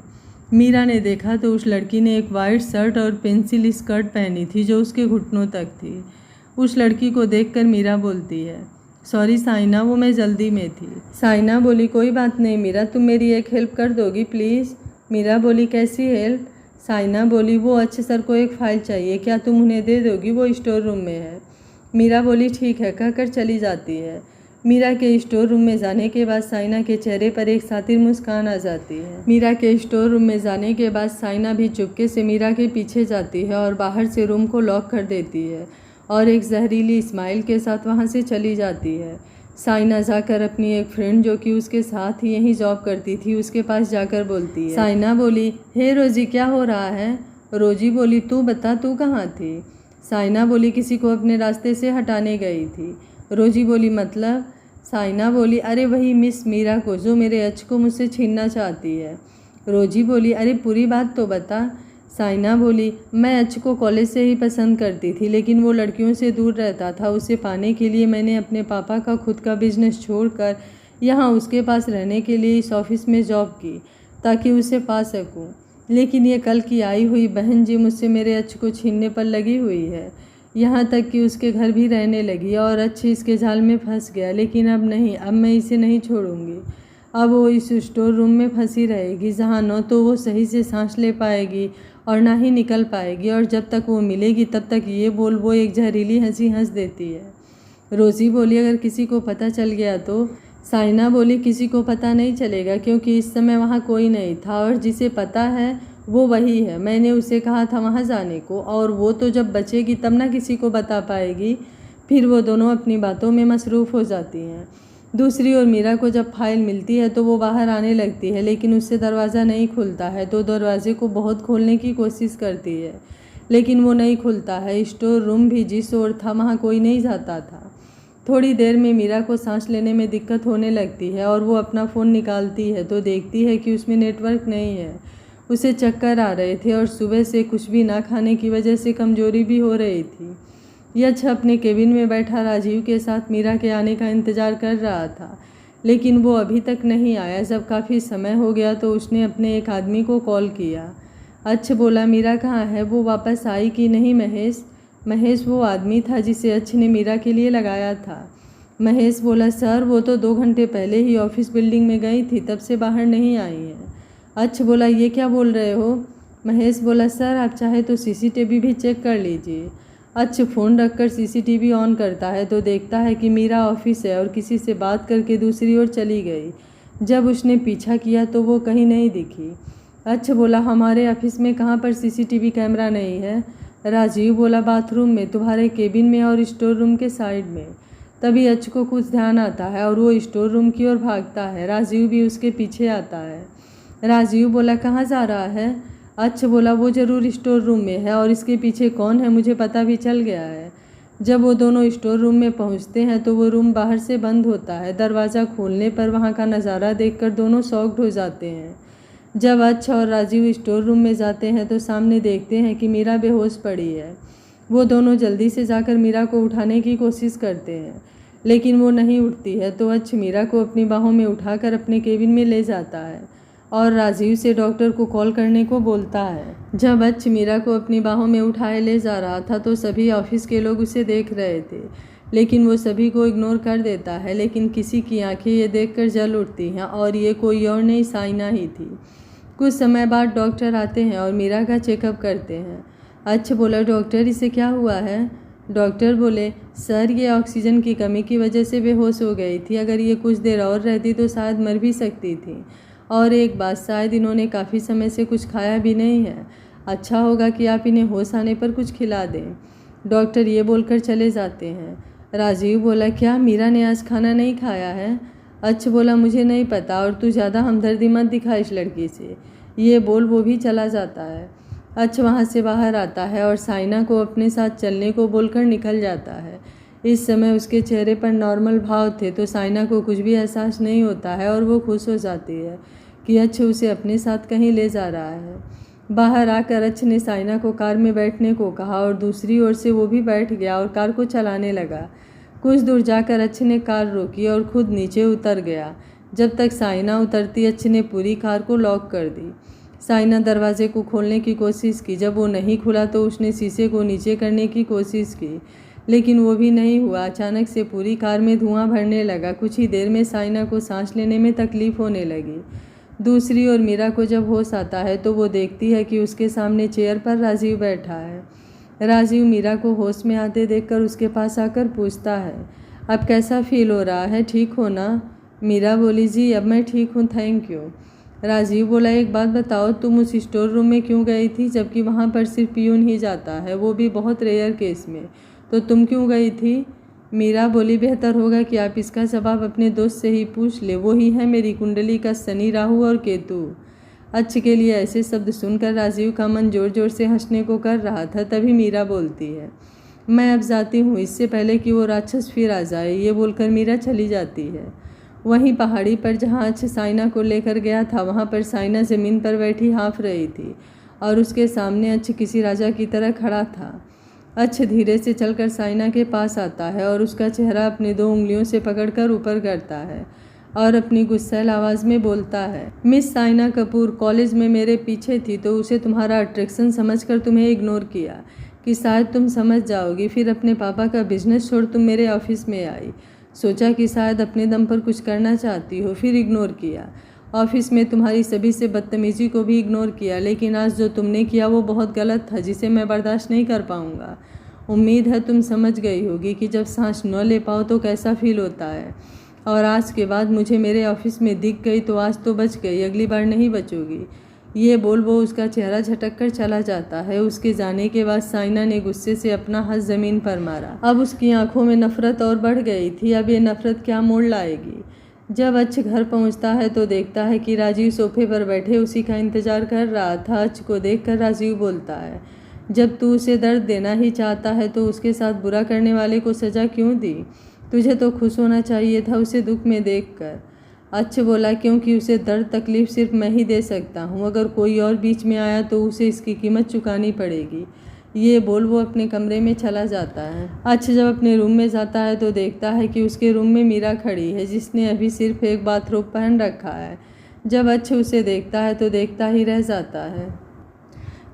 Speaker 1: मीरा ने देखा तो उस लड़की ने एक वाइट शर्ट और पेंसिल स्कर्ट पहनी थी जो उसके घुटनों तक थी। उस लड़की को देखकर मीरा बोलती है, सॉरी साइना, वो मैं जल्दी में थी। साइना बोली, कोई बात नहीं मीरा, तुम मेरी एक हेल्प कर दोगी प्लीज़? मीरा बोली, कैसी हेल्प? साइना बोली, वो अच्छे सर को एक फ़ाइल चाहिए, क्या तुम उन्हें दे दोगी? वो स्टोर रूम में है। मीरा बोली, ठीक है, कहकर चली जाती है। मीरा के स्टोर रूम में जाने के बाद साइना के चेहरे पर एक सातिर मुस्कान आ जाती है। मीरा के स्टोर रूम में जाने के बाद साइना भी चुपके से मीरा के पीछे जाती है और बाहर से रूम को लॉक कर देती है और एक जहरीली स्माइल के साथ वहाँ से चली जाती है। साइना जाकर अपनी एक फ्रेंड जो कि उसके साथ ही यहीं जॉब करती थी उसके पास जाकर बोलती है। साइना बोली, हे रोजी, क्या हो रहा है? रोजी बोली, तू बता, तू कहाँ थी? साइना बोली, किसी को अपने रास्ते से हटाने गई थी। रोजी बोली, मतलब? साइना बोली, अरे वही मिस मीरा को जो मेरे अच्छ को मुझसे छीनना चाहती है। रोजी बोली, अरे पूरी बात तो बता। साइना बोली, मैं अच्छ को कॉलेज से ही पसंद करती थी लेकिन वो लड़कियों से दूर रहता था। उसे पाने के लिए मैंने अपने पापा का खुद का बिजनेस छोड़कर यहाँ उसके पास रहने के लिए इस ऑफिस में जॉब की ताकि उसे पा सकूं। लेकिन ये कल की आई हुई बहन जी मुझसे मेरे अच्छ को छीनने पर लगी हुई है, यहाँ तक कि उसके घर भी रहने लगी और अच्छ इसके जाल में फंस गया। लेकिन अब नहीं, अब मैं इसे नहीं छोड़ूंगी। अब वो इस स्टोर रूम में फंसी रहेगी जहाँ न तो वो सही से सांस ले पाएगी और ना ही निकल पाएगी, और जब तक वो मिलेगी तब तक ये बोल वो एक जहरीली हंसी हंस देती है। रोजी बोली, अगर किसी को पता चल गया तो? साइना बोली, किसी को पता नहीं चलेगा क्योंकि इस समय वहाँ कोई नहीं था और जिसे पता है वो वही है। मैंने उसे कहा था वहाँ जाने को, और वो तो जब बचेगी तब ना किसी को बता पाएगी। फिर वो दोनों अपनी बातों में मसरूफ़ हो जाती हैं। दूसरी ओर मीरा को जब फाइल मिलती है तो वो बाहर आने लगती है लेकिन उससे दरवाज़ा नहीं खुलता है तो दरवाजे को बहुत खोलने की कोशिश करती है लेकिन वो नहीं खुलता है। स्टोर रूम भी जिस ओर था वहाँ कोई नहीं जाता था। थोड़ी देर में मीरा को सांस लेने में दिक्कत होने लगती है और वो अपना फ़ोन निकालती है तो देखती है कि उसमें नेटवर्क नहीं है। उसे चक्कर आ रहे थे और सुबह से कुछ भी ना खाने की वजह से कमज़ोरी भी हो रही थी। यक्ष अपने केबिन में बैठा राजीव के साथ मीरा के आने का इंतज़ार कर रहा था लेकिन वो अभी तक नहीं आया। जब काफ़ी समय हो गया तो उसने अपने एक आदमी को कॉल किया। अच्छ बोला, मीरा कहाँ है? वो वापस आई कि नहीं महेश? महेश वो आदमी था जिसे अच्छ ने मीरा के लिए लगाया था। महेश बोला, सर वो तो 2 घंटे पहले ही ऑफिस बिल्डिंग में गई थी, तब से बाहर नहीं आई है। अच्छ बोला, ये क्या बोल रहे हो? महेश बोला, सर आप चाहे तो सीसीटीवी भी चेक कर लीजिए। अच्छ फ़ोन रखकर सीसीटीवी ऑन करता है तो देखता है कि मीरा ऑफिस है और किसी से बात करके दूसरी ओर चली गई। जब उसने पीछा किया तो वो कहीं नहीं दिखी। अच्छ बोला, हमारे ऑफिस में कहाँ पर सीसीटीवी कैमरा नहीं है? राजीव बोला, बाथरूम में, तुम्हारे केबिन में और स्टोर रूम के साइड में। तभी अच्छ को कुछ ध्यान आता है और वो स्टोर रूम की ओर भागता है। राजीव भी उसके पीछे आता है। राजीव बोला, कहाँ जा रहा है? अच्छ बोला, वो ज़रूर स्टोर रूम में है और इसके पीछे कौन है मुझे पता भी चल गया है। जब वो दोनों स्टोर रूम में पहुंचते हैं तो वो रूम बाहर से बंद होता है। दरवाज़ा खोलने पर वहां का नज़ारा देखकर दोनों शॉक्ड हो जाते हैं। जब अच्छ और राजीव स्टोर रूम में जाते हैं तो सामने देखते हैं कि मीरा बेहोश पड़ी है। वो दोनों जल्दी से जाकर मीरा को उठाने की कोशिश करते हैं, लेकिन वो नहीं उठती है। तो अच्छ मीरा को अपनी बाहों में उठाकर अपने केबिन में ले जाता है और राजीव से डॉक्टर को कॉल करने को बोलता है। जब अच्छ मीरा को अपनी बाहों में उठाए ले जा रहा था तो सभी ऑफिस के लोग उसे देख रहे थे, लेकिन वो सभी को इग्नोर कर देता है। लेकिन किसी की आंखें ये देखकर जल उठती हैं और ये कोई और नहीं, साइना ही थी। कुछ समय बाद डॉक्टर आते हैं और मीरा का चेकअप करते हैं। अच्छा बोला, डॉक्टर इसे क्या हुआ है? डॉक्टर बोले, सर ये ऑक्सीजन की कमी की वजह से बेहोश हो गई थी। अगर ये कुछ देर और रहती तो शायद मर भी सकती थी। और एक बात, शायद इन्होंने काफ़ी समय से कुछ खाया भी नहीं है। अच्छा होगा कि आप इन्हें होश आने पर कुछ खिला दें। डॉक्टर ये बोलकर चले जाते हैं। राजीव बोला, क्या मीरा ने आज खाना नहीं खाया है? अच्छा बोला, मुझे नहीं पता, और तू ज़्यादा हमदर्दी मत दिखा इस लड़की से। ये बोल वो भी चला जाता है। अच्छा वहाँ से बाहर आता है और साइना को अपने साथ चलने को बोलकर निकल जाता है। इस समय उसके चेहरे पर नॉर्मल भाव थे, तो साइना को कुछ भी एहसास नहीं होता है और वो खुश हो जाती है कि अच्छ उसे अपने साथ कहीं ले जा रहा है। बाहर आकर अच्छ ने साइना को कार में बैठने को कहा और दूसरी ओर से वो भी बैठ गया और कार को चलाने लगा। कुछ दूर जाकर अच्छ ने कार रोकी और खुद नीचे उतर गया। जब तक साइना उतरती, अच्छ ने पूरी कार को लॉक कर दी। साइना दरवाजे को खोलने की कोशिश की। जब वो नहीं खुला तो उसने शीशे को नीचे करने की कोशिश की, लेकिन वो भी नहीं हुआ। अचानक से पूरी कार में धुआं भरने लगा। कुछ ही देर में साइना को सांस लेने में तकलीफ होने लगी। दूसरी ओर मीरा को जब होश आता है तो वो देखती है कि उसके सामने चेयर पर राजीव बैठा है। राजीव मीरा को होश में आते देखकर उसके पास आकर पूछता है, अब कैसा फील हो रहा है, ठीक हो ना? मीरा बोली, जी अब मैं ठीक हूँ, थैंक यू। राजीव बोला, एक बात बताओ, तुम उस स्टोर रूम में क्यों गई थी, जबकि वहाँ पर सिर्फ पियून ही जाता है, वो भी बहुत रेयर केस में, तो तुम क्यों गई थी? मीरा बोली, बेहतर होगा कि आप इसका जवाब अपने दोस्त से ही पूछ ले, वो ही है मेरी कुंडली का शनि, राहु और केतु। अच्छ के लिए ऐसे शब्द सुनकर राजीव का मन जोर जोर से हंसने को कर रहा था। तभी मीरा बोलती है, मैं अब जाती हूँ, इससे पहले कि वो राक्षस फिर आ जाए। ये बोलकर मीरा चली जाती है। वहीं पहाड़ी पर जहाँ अच्छ साइना को लेकर गया था, वहाँ पर साइना ज़मीन पर बैठी हाँफ रही थी और उसके सामने अच्छ किसी राजा की तरह खड़ा था। अच्छ धीरे से चलकर साइना के पास आता है और उसका चेहरा अपनी 2 उंगलियों से पकड़कर ऊपर करता है और अपनी गुस्सैल आवाज़ में बोलता है, मिस साइना कपूर कॉलेज में मेरे पीछे थी तो उसे तुम्हारा अट्रैक्शन समझकर तुम्हें इग्नोर किया कि शायद तुम समझ जाओगी। फिर अपने पापा का बिजनेस छोड़ तुम मेरे ऑफिस में आई, सोचा कि शायद अपने दम पर कुछ करना चाहती हो, फिर इग्नोर किया। ऑफिस में तुम्हारी सभी से बदतमीजी को भी इग्नोर किया, लेकिन आज जो तुमने किया वो बहुत गलत था, जिसे मैं बर्दाश्त नहीं कर पाऊँगा। उम्मीद है तुम समझ गई होगी कि जब सांस न ले पाओ तो कैसा फील होता है। और आज के बाद मुझे मेरे ऑफिस में दिख गई तो आज तो बच गई, अगली बार नहीं बचोगी। ये बोल वो उसका चेहरा झटक कर चला जाता है। उसके जाने के बाद साइना ने गुस्से से अपना हाथ ज़मीन पर मारा। अब उसकी आंखों में नफरत और बढ़ गई थी। अब ये नफरत क्या मोड़ लाएगी। जब अच्छ घर पहुंचता है तो देखता है कि राजीव सोफे पर बैठे उसी का इंतजार कर रहा था। अच्छ को देखकर राजीव बोलता है, जब तू उसे दर्द देना ही चाहता है तो उसके साथ बुरा करने वाले को सज़ा क्यों दी? तुझे तो खुश होना चाहिए था उसे दुख में देखकर। अच्छ बोला, क्योंकि उसे दर्द तकलीफ़ सिर्फ मैं ही दे सकता हूँ, अगर कोई और बीच में आया तो उसे इसकी कीमत चुकानी पड़ेगी। ये बोल वो अपने कमरे में चला जाता है। अच्छ जब अपने रूम में जाता है तो देखता है कि उसके रूम में मीरा खड़ी है, जिसने अभी सिर्फ एक बाथरोब पहन रखा है। जब अच्छ उसे देखता है तो देखता ही रह जाता है,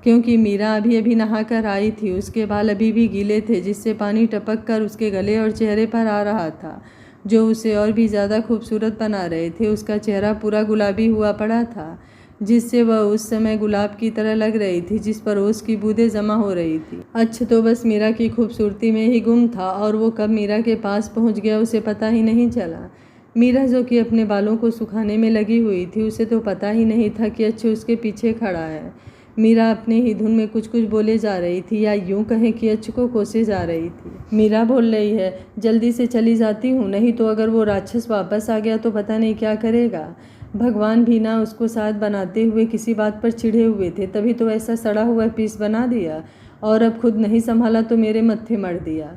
Speaker 1: क्योंकि मीरा अभी अभी नहाकर आई थी। उसके बाल अभी भी गीले थे, जिससे पानी टपक कर उसके गले और चेहरे पर आ रहा था, जो उसे और भी ज़्यादा खूबसूरत बना रहे थे। उसका चेहरा पूरा गुलाबी हुआ पड़ा था, जिससे वह उस समय गुलाब की तरह लग रही थी, जिस पर ओस की बूंदें जमा हो रही थी। अच्छा तो बस मीरा की खूबसूरती में ही गुम था, और वो कब मीरा के पास पहुंच गया उसे पता ही नहीं चला। मीरा जो कि अपने बालों को सुखाने में लगी हुई थी, उसे तो पता ही नहीं था कि अच्छ उसके पीछे खड़ा है। मीरा अपने ही धुन में कुछ कुछ बोले जा रही थी, या यूं कहें कि अच्छ को कोसे जा रही थी। मीरा बोल रही है, जल्दी से चली जाती हूँ, नहीं तो अगर वो राक्षस वापस आ गया तो पता नहीं क्या करेगा। भगवान भी ना उसको साथ बनाते हुए किसी बात पर चिढ़े हुए थे, तभी तो ऐसा सड़ा हुआ पीस बना दिया, और अब खुद नहीं संभाला तो मेरे मत्थे मर दिया।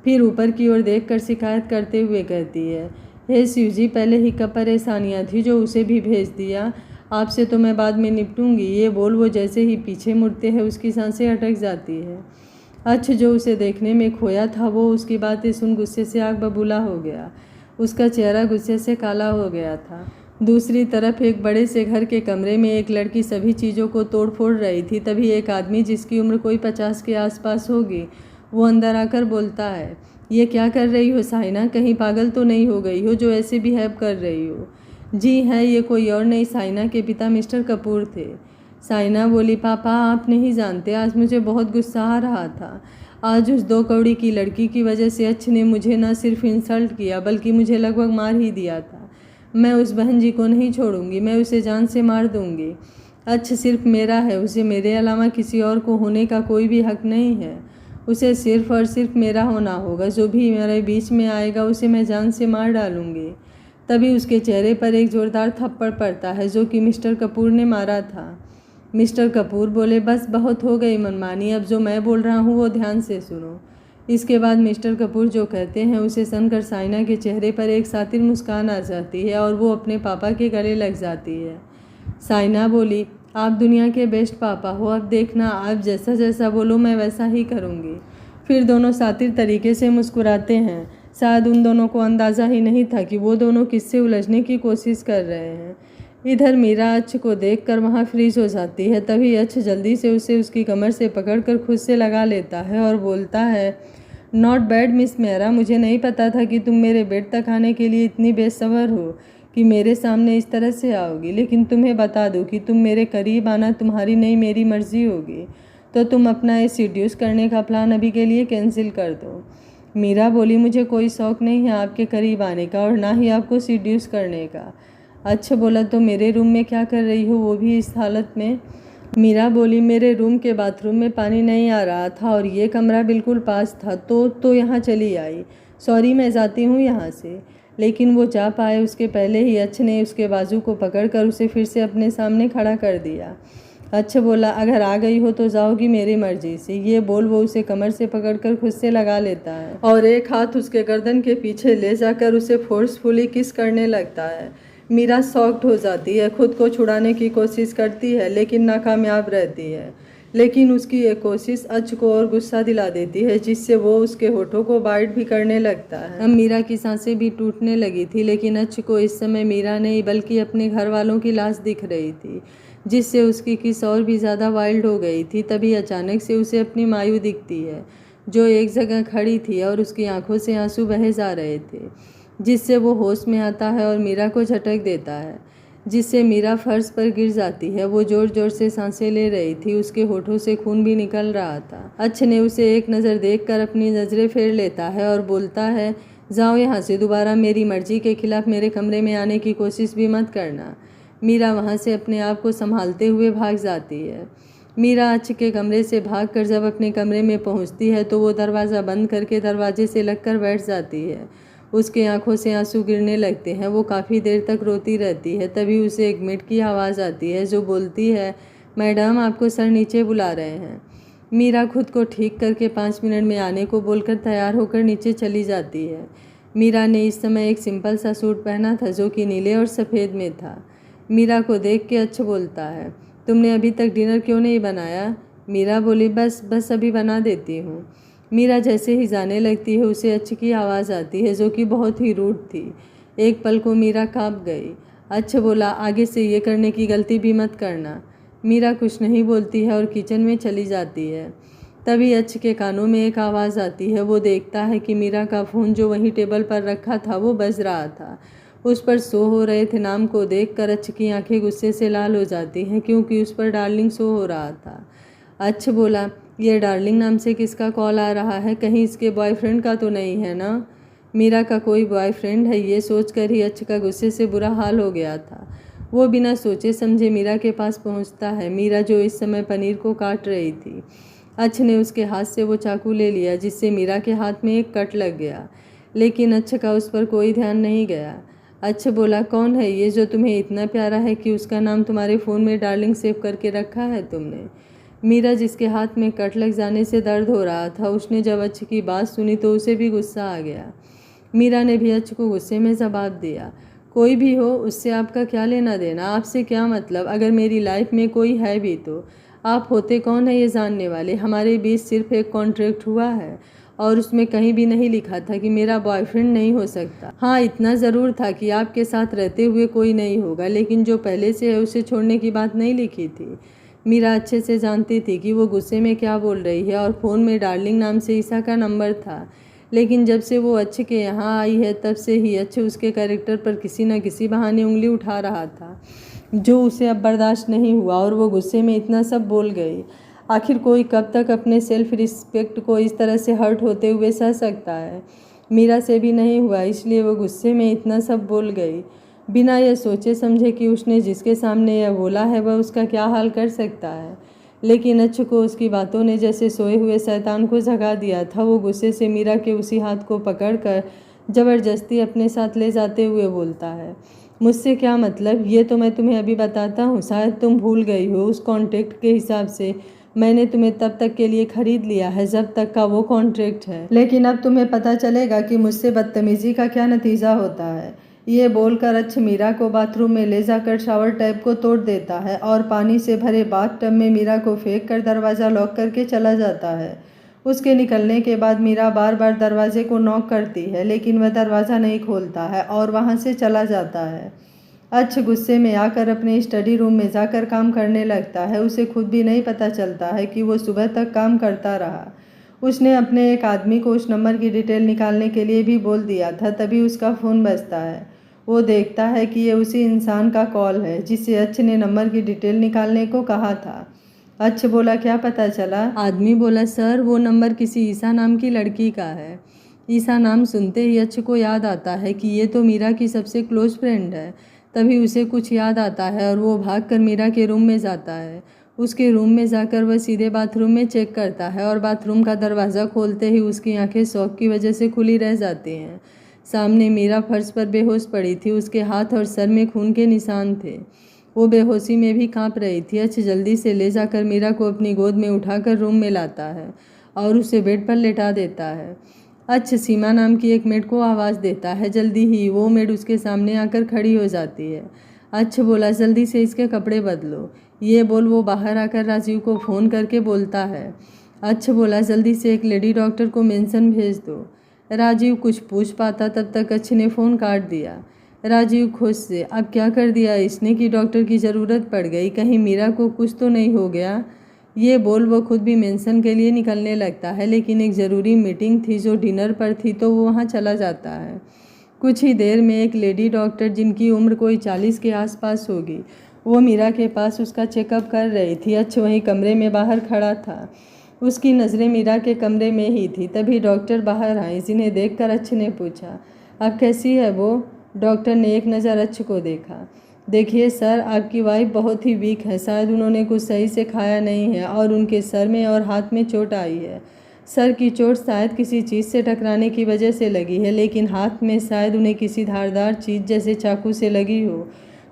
Speaker 1: फिर ऊपर की ओर देखकर शिकायत करते हुए कहती है, हे शिव जी, पहले ही कब परेशानियाँ थी जो उसे भी भेज दिया। आपसे तो मैं बाद में निपटूंगी। ये बोल वो जैसे ही पीछे मुड़ते हैं उसकी सांसें अटक जाती है। अच्छ जो उसे देखने में खोया था वो उसकी बातें सुन गुस्से से आग बबूला हो गया। उसका चेहरा गुस्से से काला हो गया था। दूसरी तरफ एक बड़े से घर के कमरे में एक लड़की सभी चीज़ों को तोड़ फोड़ रही थी। तभी एक आदमी जिसकी उम्र कोई 50 के आसपास होगी वो अंदर आकर बोलता है, ये क्या कर रही हो साइना, कहीं पागल तो नहीं हो गई हो जो ऐसे बिहेव कर रही हो। जी है, ये कोई और नहीं, साइना के पिता मिस्टर कपूर थे। साइना बोली, पापा आप नहीं जानते, आज मुझे बहुत गुस्सा आ रहा था। आज उस 2 कौड़ी की लड़की की वजह से अच्छ ने मुझे न सिर्फ इंसल्ट किया बल्कि मुझे लगभग मार ही दिया था। मैं उस बहन जी को नहीं छोड़ूंगी, मैं उसे जान से मार दूंगी। अच्छ सिर्फ मेरा है, उसे मेरे अलावा किसी और को होने का कोई भी हक नहीं है। उसे सिर्फ और सिर्फ मेरा होना होगा। जो भी मेरे बीच में आएगा उसे मैं जान से मार डालूंगी। तभी उसके चेहरे पर एक जोरदार थप्पड़ पड़ता है जो कि मिस्टर कपूर ने मारा था। मिस्टर कपूर बोले, बस बहुत हो गई मनमानी, अब जो मैं बोल रहा हूँ वो ध्यान से सुनो। इसके बाद मिस्टर कपूर जो कहते हैं उसे सुनकर साइना के चेहरे पर एक सातिर मुस्कान आ जाती है और वो अपने पापा के गले लग जाती है। साइना बोली, आप दुनिया के बेस्ट पापा हो, अब देखना आप जैसा जैसा बोलो मैं वैसा ही करूँगी। फिर दोनों सातिर तरीके से मुस्कुराते हैं। शायद उन दोनों को अंदाज़ा ही नहीं था कि वो दोनों किससे उलझने की कोशिश कर रहे हैं। इधर मीरा अच्छ को देखकर वहाँ फ्रीज हो जाती है। तभी अच्छ जल्दी से उसे उसकी कमर से पकड़कर खुद से लगा लेता है और बोलता है, नॉट बैड मिस मेरा, मुझे नहीं पता था कि तुम मेरे बेड तक आने के लिए इतनी बेसब्र हो कि मेरे सामने इस तरह से आओगी। लेकिन तुम्हें बता दूं कि तुम मेरे करीब आना तुम्हारी नहीं मेरी मर्जी होगी, तो तुम अपना ये सीड्यूस करने का प्लान अभी के लिए कैंसिल कर दो। मीरा बोली, मुझे कोई शौक़ नहीं है आपके करीब आने का और ना ही आपको सीड्यूस करने का। अच्छा बोला, तो मेरे रूम में क्या कर रही हो, वो भी इस हालत में? मीरा बोली, मेरे रूम के बाथरूम में पानी नहीं आ रहा था और ये कमरा बिल्कुल पास था तो यहाँ चली आई। सॉरी, मैं जाती हूँ यहाँ से। लेकिन वो जा पाए उसके पहले ही अच्छ ने उसके बाजू को पकड़कर उसे फिर से अपने सामने खड़ा कर दिया। अच्छा बोला, अगर आ गई हो तो जाओगी मेरी मर्जी से। ये बोल वो उसे कमर से पकड़कर खुद से लगा लेता है और एक हाथ उसके गर्दन के पीछे ले जाकर उसे फोर्सफुली किस करने लगता है। मीरा शॉक्ड हो जाती है, खुद को छुड़ाने की कोशिश करती है लेकिन नाकामयाब रहती है। लेकिन उसकी ये कोशिश अच्छ को और गुस्सा दिला देती है जिससे वो उसके होठों को बाइट भी करने लगता है। अब मीरा की सांसें भी टूटने लगी थी लेकिन अच्छ को इस समय मीरा नहीं बल्कि अपने घर वालों की लाश दिख रही थी जिससे उसकी किस और भी ज़्यादा वाइल्ड हो गई थी। तभी अचानक से उसे अपनी मायू दिखती है जो एक जगह खड़ी थी और उसकी आंखों से आंसू बहे जा रहे थे, जिससे वो होश में आता है और मीरा को झटक देता है जिससे मीरा फर्श पर गिर जाती है। वो जोर जोर से सांसें ले रही थी, उसके होठों से खून भी निकल रहा था। अच्छ ने उसे एक नज़र देखकर अपनी नज़रें फेर लेता है और बोलता है, जाओ यहाँ से, दोबारा मेरी मर्जी के खिलाफ मेरे कमरे में आने की कोशिश भी मत करना। मीरा वहाँ से अपने आप को संभालते हुए भाग जाती है। मीरा अच्छ के कमरे से भागकर जब अपने कमरे में पहुँचती है तो वो दरवाज़ा बंद करके दरवाजे से लगकर बैठ जाती है। उसके आंखों से आंसू गिरने लगते हैं। वो काफ़ी देर तक रोती रहती है। तभी उसे एक मेड की आवाज़ आती है जो बोलती है, मैडम आपको सर नीचे बुला रहे हैं। मीरा खुद को ठीक करके 5 मिनट में आने को बोलकर तैयार होकर नीचे चली जाती है। मीरा ने इस समय एक सिंपल सा सूट पहना था जो कि नीले और सफ़ेद में था। मीरा को देख के अच्छ बोलता है, तुमने अभी तक डिनर क्यों नहीं बनाया? मीरा बोली, बस अभी बना देती हूँ। मीरा जैसे ही जाने लगती है उसे अच्छ की आवाज़ आती है जो कि बहुत ही रूड थी। एक पल को मीरा काँप गई। अच्छ बोला, आगे से ये करने की गलती भी मत करना। मीरा कुछ नहीं बोलती है और किचन में चली जाती है। तभी अच्छ के कानों में एक आवाज़ आती है। वो देखता है कि मीरा का फ़ोन जो वहीं टेबल पर रखा था वो बज रहा था। उस पर शो हो रहे थे नाम को देखकर अच्छ की आंखें गुस्से से लाल हो जाती हैं क्योंकि उस पर डार्लिंग शो हो रहा था। अच्छ बोला, ये डार्लिंग नाम से किसका कॉल आ रहा है? कहीं इसके बॉयफ्रेंड का तो नहीं है ना? मीरा का कोई बॉयफ्रेंड है, ये सोचकर ही अच्छ का गुस्से से बुरा हाल हो गया था। वो बिना सोचे समझे मीरा के पास पहुंचता है। मीरा जो इस समय पनीर को काट रही थी। अच्छ ने उसके हाथ से वो चाकू ले लिया जिससे मीरा के हाथ में एक कट लग गया, लेकिन अच्छ का उस पर कोई ध्यान नहीं गया। अच्छ बोला, कौन है ये जो तुम्हें इतना प्यारा है कि उसका नाम तुम्हारे फ़ोन में डार्लिंग सेव करके रखा है तुमने? मीरा जिसके हाथ में कट लग जाने से दर्द हो रहा था, उसने जब अच्छ की बात सुनी तो उसे भी गुस्सा आ गया। मीरा ने भी अच्छ को गुस्से में जवाब दिया, कोई भी हो उससे आपका क्या लेना देना, आपसे क्या मतलब? अगर मेरी लाइफ में कोई है भी तो आप होते कौन है ये जानने वाले? हमारे बीच सिर्फ एक कॉन्ट्रैक्ट हुआ है और उसमें कहीं भी नहीं लिखा था कि मेरा बॉयफ्रेंड नहीं हो सकता। हाँ, इतना ज़रूर था कि आपके साथ रहते हुए कोई नहीं होगा, लेकिन जो पहले से है उसे छोड़ने की बात नहीं लिखी थी। मीरा अच्छे से जानती थी कि वो गुस्से में क्या बोल रही है और फ़ोन में डार्लिंग नाम से ईसा का नंबर था, लेकिन जब से वो अच्छे के यहाँ आई है तब से ही अच्छे उसके कैरेक्टर पर किसी न किसी बहाने उंगली उठा रहा था, जो उसे अब बर्दाश्त नहीं हुआ और वो गुस्से में इतना सब बोल गई। आखिर कोई कब तक अपने सेल्फ रिस्पेक्ट को इस तरह से हर्ट होते हुए सह सकता है? मीरा से भी नहीं हुआ, इसलिए वो गुस्से में इतना सब बोल गई, बिना यह सोचे समझे कि उसने जिसके सामने यह बोला है वह उसका क्या हाल कर सकता है। लेकिन अच्छे को उसकी बातों ने जैसे सोए हुए शैतान को जगा दिया था। वो गुस्से से मीरा के उसी हाथ को पकड़कर ज़बरदस्ती अपने साथ ले जाते हुए बोलता है, मुझसे क्या मतलब? ये तो मैं तुम्हें अभी बताता हूँ, शायद तुम भूल गई हो। उस कॉन्ट्रैक्ट के हिसाब से मैंने तुम्हें तब तक के लिए खरीद लिया है जब तक का वो कॉन्ट्रैक्ट है, लेकिन अब तुम्हें पता चलेगा कि मुझसे बदतमीजी का क्या नतीजा होता है। ये बोलकर अच्छ मीरा को बाथरूम में ले जाकर शावर टैप को तोड़ देता है और पानी से भरे बाथटब में मीरा को फेंक कर दरवाज़ा लॉक करके चला जाता है। उसके निकलने के बाद मीरा बार बार दरवाजे को नॉक करती है, लेकिन वह दरवाज़ा नहीं खोलता है और वहाँ से चला जाता है। अच्छ गुस्से में आकर अपने स्टडी रूम में जाकर काम करने लगता है। उसे खुद भी नहीं पता चलता है कि वो सुबह तक काम करता रहा। उसने अपने एक आदमी को उस नंबर की डिटेल निकालने के लिए भी बोल दिया था, तभी उसका फ़ोन बजता है। वो देखता है कि ये उसी इंसान का कॉल है जिसे अच्छ ने नंबर की डिटेल निकालने को कहा था। अच्छ बोला, क्या पता चला? आदमी बोला, सर वो नंबर किसी ईसा नाम की लड़की का है। ईसा नाम सुनते ही अच्छ को याद आता है कि ये तो मीरा की सबसे क्लोज फ्रेंड है। तभी उसे कुछ याद आता है और वो भागकर मीरा के रूम में जाता है। उसके रूम में जाकर वह सीधे बाथरूम में चेक करता है और बाथरूम का दरवाज़ा खोलते ही उसकी आंखें शौक की वजह से खुली रह जाती हैं। सामने मीरा फर्श पर बेहोश पड़ी थी। उसके हाथ और सर में खून के निशान थे। वो बेहोशी में भी कांप रही थी। अच्छ जल्दी से ले जाकर मीरा को अपनी गोद में उठाकर रूम में लाता है और उसे बेड पर लेटा देता है। अच्छ सीमा नाम की एक मेड को आवाज़ देता है। जल्दी ही वो मेड उसके सामने आकर खड़ी हो जाती है। अच्छ बोला, जल्दी से इसके कपड़े बदलो। ये बोल वो बाहर आकर राजीव को फ़ोन करके बोलता है। अच्छ बोला, जल्दी से एक लेडी डॉक्टर को मेंशन भेज दो। राजीव कुछ पूछ पाता तब तक अच्छ ने फ़ोन काट दिया। राजीव खुश से, अब क्या कर दिया इसने कि डॉक्टर की ज़रूरत पड़ गई, कहीं मीरा को कुछ तो नहीं हो गया। ये बोल वो खुद भी मेंशन के लिए निकलने लगता है, लेकिन एक ज़रूरी मीटिंग थी जो डिनर पर थी तो वो वहाँ चला जाता है। कुछ ही देर में एक लेडी डॉक्टर जिनकी उम्र कोई 40 के आसपास होगी, वो मीरा के पास उसका चेकअप कर रही थी। अच्छ वहीं कमरे में बाहर खड़ा था। उसकी नज़रें मीरा के कमरे में ही थी। तभी डॉक्टर बाहर आई, जिन्हें देखकर अच्छ ने पूछा, अब कैसी है वो? डॉक्टर ने एक नज़र अच्छ को देखा। देखिए सर, आपकी वाइफ बहुत ही वीक है, शायद उन्होंने कुछ सही से खाया नहीं है और उनके सर में और हाथ में चोट आई है। सर की चोट शायद किसी चीज़ से टकराने की वजह से लगी है, लेकिन हाथ में शायद उन्हें किसी धारदार चीज़ जैसे चाकू से लगी हो।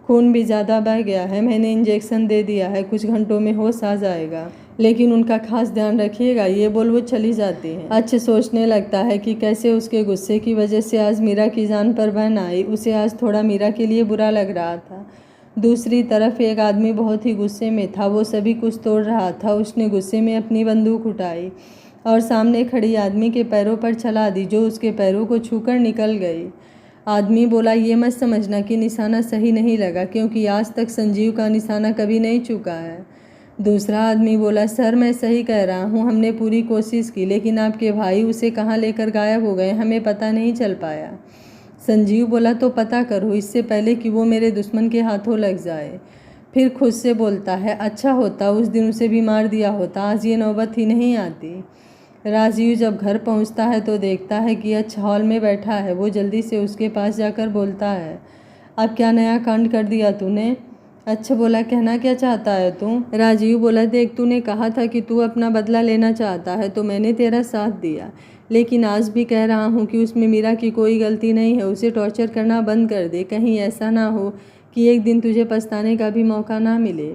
Speaker 1: खून भी ज़्यादा बह गया है। मैंने इंजेक्शन दे दिया है, कुछ घंटों में होश आ जाएगा, लेकिन उनका खास ध्यान रखिएगा। ये बोल वो चली जाती है। अच्छे सोचने लगता है कि कैसे उसके गुस्से की वजह से आज मीरा की जान पर बहन आई। उसे आज थोड़ा मीरा के लिए बुरा लग रहा था। दूसरी तरफ एक आदमी बहुत ही गुस्से में था। वो सभी कुछ तोड़ रहा था। उसने गुस्से में अपनी बंदूक उठाई और सामने खड़ी आदमी के पैरों पर चला दी, जो उसके पैरों को छूकर निकल गई। आदमी बोला, ये मत समझना कि निशाना सही नहीं लगा, क्योंकि आज तक संजीव का निशाना कभी नहीं चूका है। दूसरा आदमी बोला, सर मैं सही कह रहा हूँ, हमने पूरी कोशिश की, लेकिन आपके भाई उसे कहाँ लेकर गायब हो गए, हमें पता नहीं चल पाया। संजीव बोला, तो पता करो, इससे पहले कि वो मेरे दुश्मन के हाथों लग जाए। फिर खुद से बोलता है, अच्छा होता उस दिन उसे भी मार दिया होता, आज ये नौबत ही नहीं आती। राजीव जब घर पहुंचता है तो देखता है कि अच्छ हॉल में बैठा है। वो जल्दी से उसके पास जाकर बोलता है, अब क्या नया कांड कर दिया तूने? अच्छा बोला, कहना क्या चाहता है तू? राजीव बोला, देख तूने कहा था कि तू अपना बदला लेना चाहता है तो मैंने तेरा साथ दिया, लेकिन आज भी कह रहा हूँ कि उसमें मीरा की कोई गलती नहीं है। उसे टॉर्चर करना बंद कर दे, कहीं ऐसा ना हो कि एक दिन तुझे पछताने का भी मौका ना मिले।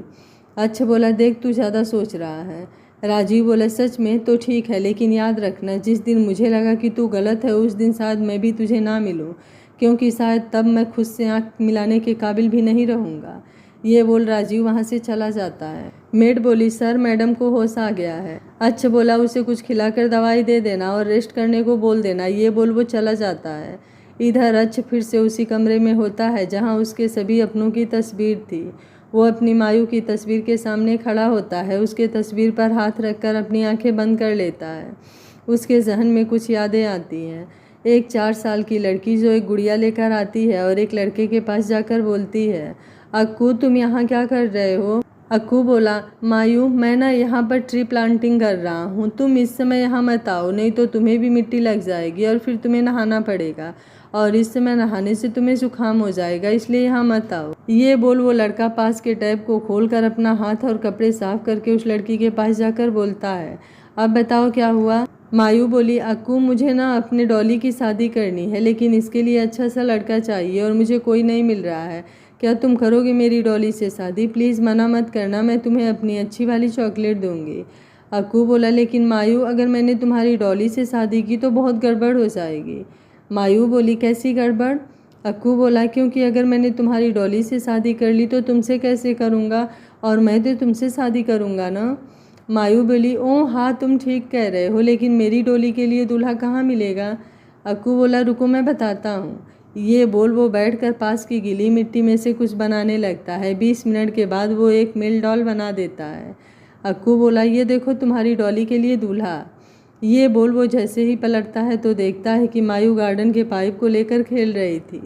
Speaker 1: अच्छा बोला, देख तू ज़्यादा सोच रहा है। राजीव बोला, सच में तो ठीक है, लेकिन याद रखना जिस दिन मुझे लगा कि तू गलत है उस दिन शायद मैं भी तुझे ना मिलूं, क्योंकि शायद तब मैं खुद से आँख मिलाने के काबिल भी नहीं रहूँगा। ये बोल राजीव वहाँ से चला जाता है। मेड बोली, सर मैडम को होश आ गया है। अच्छा बोला, उसे कुछ खिलाकर दवाई दे देना और रेस्ट करने को बोल देना। ये बोल वो चला जाता है। इधर अच्छ फिर से उसी कमरे में होता है जहाँ उसके सभी अपनों की तस्वीर थी। वो अपनी मायू की तस्वीर के सामने खड़ा होता है। उसके तस्वीर पर हाथ रखकर अपनी आंखें बंद कर लेता है। उसके जहन में कुछ यादें आती हैं। एक 4 साल की लड़की जो एक गुड़िया लेकर आती है और एक लड़के के पास जाकर बोलती है, अक्कू तुम यहाँ क्या कर रहे हो? अक्कू बोला, मायू मैं ना यहाँ पर ट्री प्लांटिंग कर रहा हूँ, तुम इस समय यहाँ मत आओ, नहीं तो तुम्हें भी मिट्टी लग जाएगी और फिर तुम्हें नहाना पड़ेगा और इस समय नहाने से तुम्हें जुकाम हो जाएगा, इसलिए यहाँ मत आओ। ये बोल वो लड़का पास के टैप को खोलकर अपना हाथ और कपड़े साफ करके उस लड़की के पास जाकर बोलता है, अब बताओ क्या हुआ? मायू बोली, अक्कू मुझे ना अपने डॉली की शादी करनी है, लेकिन इसके लिए अच्छा सा लड़का चाहिए और मुझे कोई नहीं मिल रहा है। क्या तुम करोगे मेरी डॉली से शादी? प्लीज़ मना मत करना, मैं तुम्हें अपनी अच्छी वाली चॉकलेट दूंगी। अक्कू बोला, लेकिन मायू अगर मैंने तुम्हारी डॉली से शादी की तो बहुत गड़बड़ हो जाएगी। मायू बोली, कैसी गड़बड़? अक्कू बोला, क्योंकि अगर मैंने तुम्हारी डॉली से शादी कर ली तो तुमसे कैसे करूँगा, और मैं तो तुमसे शादी करूँगा ना। मायू बोली, ओह हाँ तुम ठीक कह रहे हो, लेकिन मेरी डोली के लिए दूल्हा कहाँ मिलेगा? अक्कू बोला, रुको मैं बताता हूँ। ये बोल वो बैठकर पास की गीली मिट्टी में से कुछ बनाने लगता है। 20 मिनट के बाद वो एक मेल डॉल बना देता है। अक्कू बोला, ये देखो तुम्हारी डॉली के लिए दूल्हा। ये बोल वो जैसे ही पलटता है तो देखता है कि मायू गार्डन के पाइप को लेकर खेल रही थी।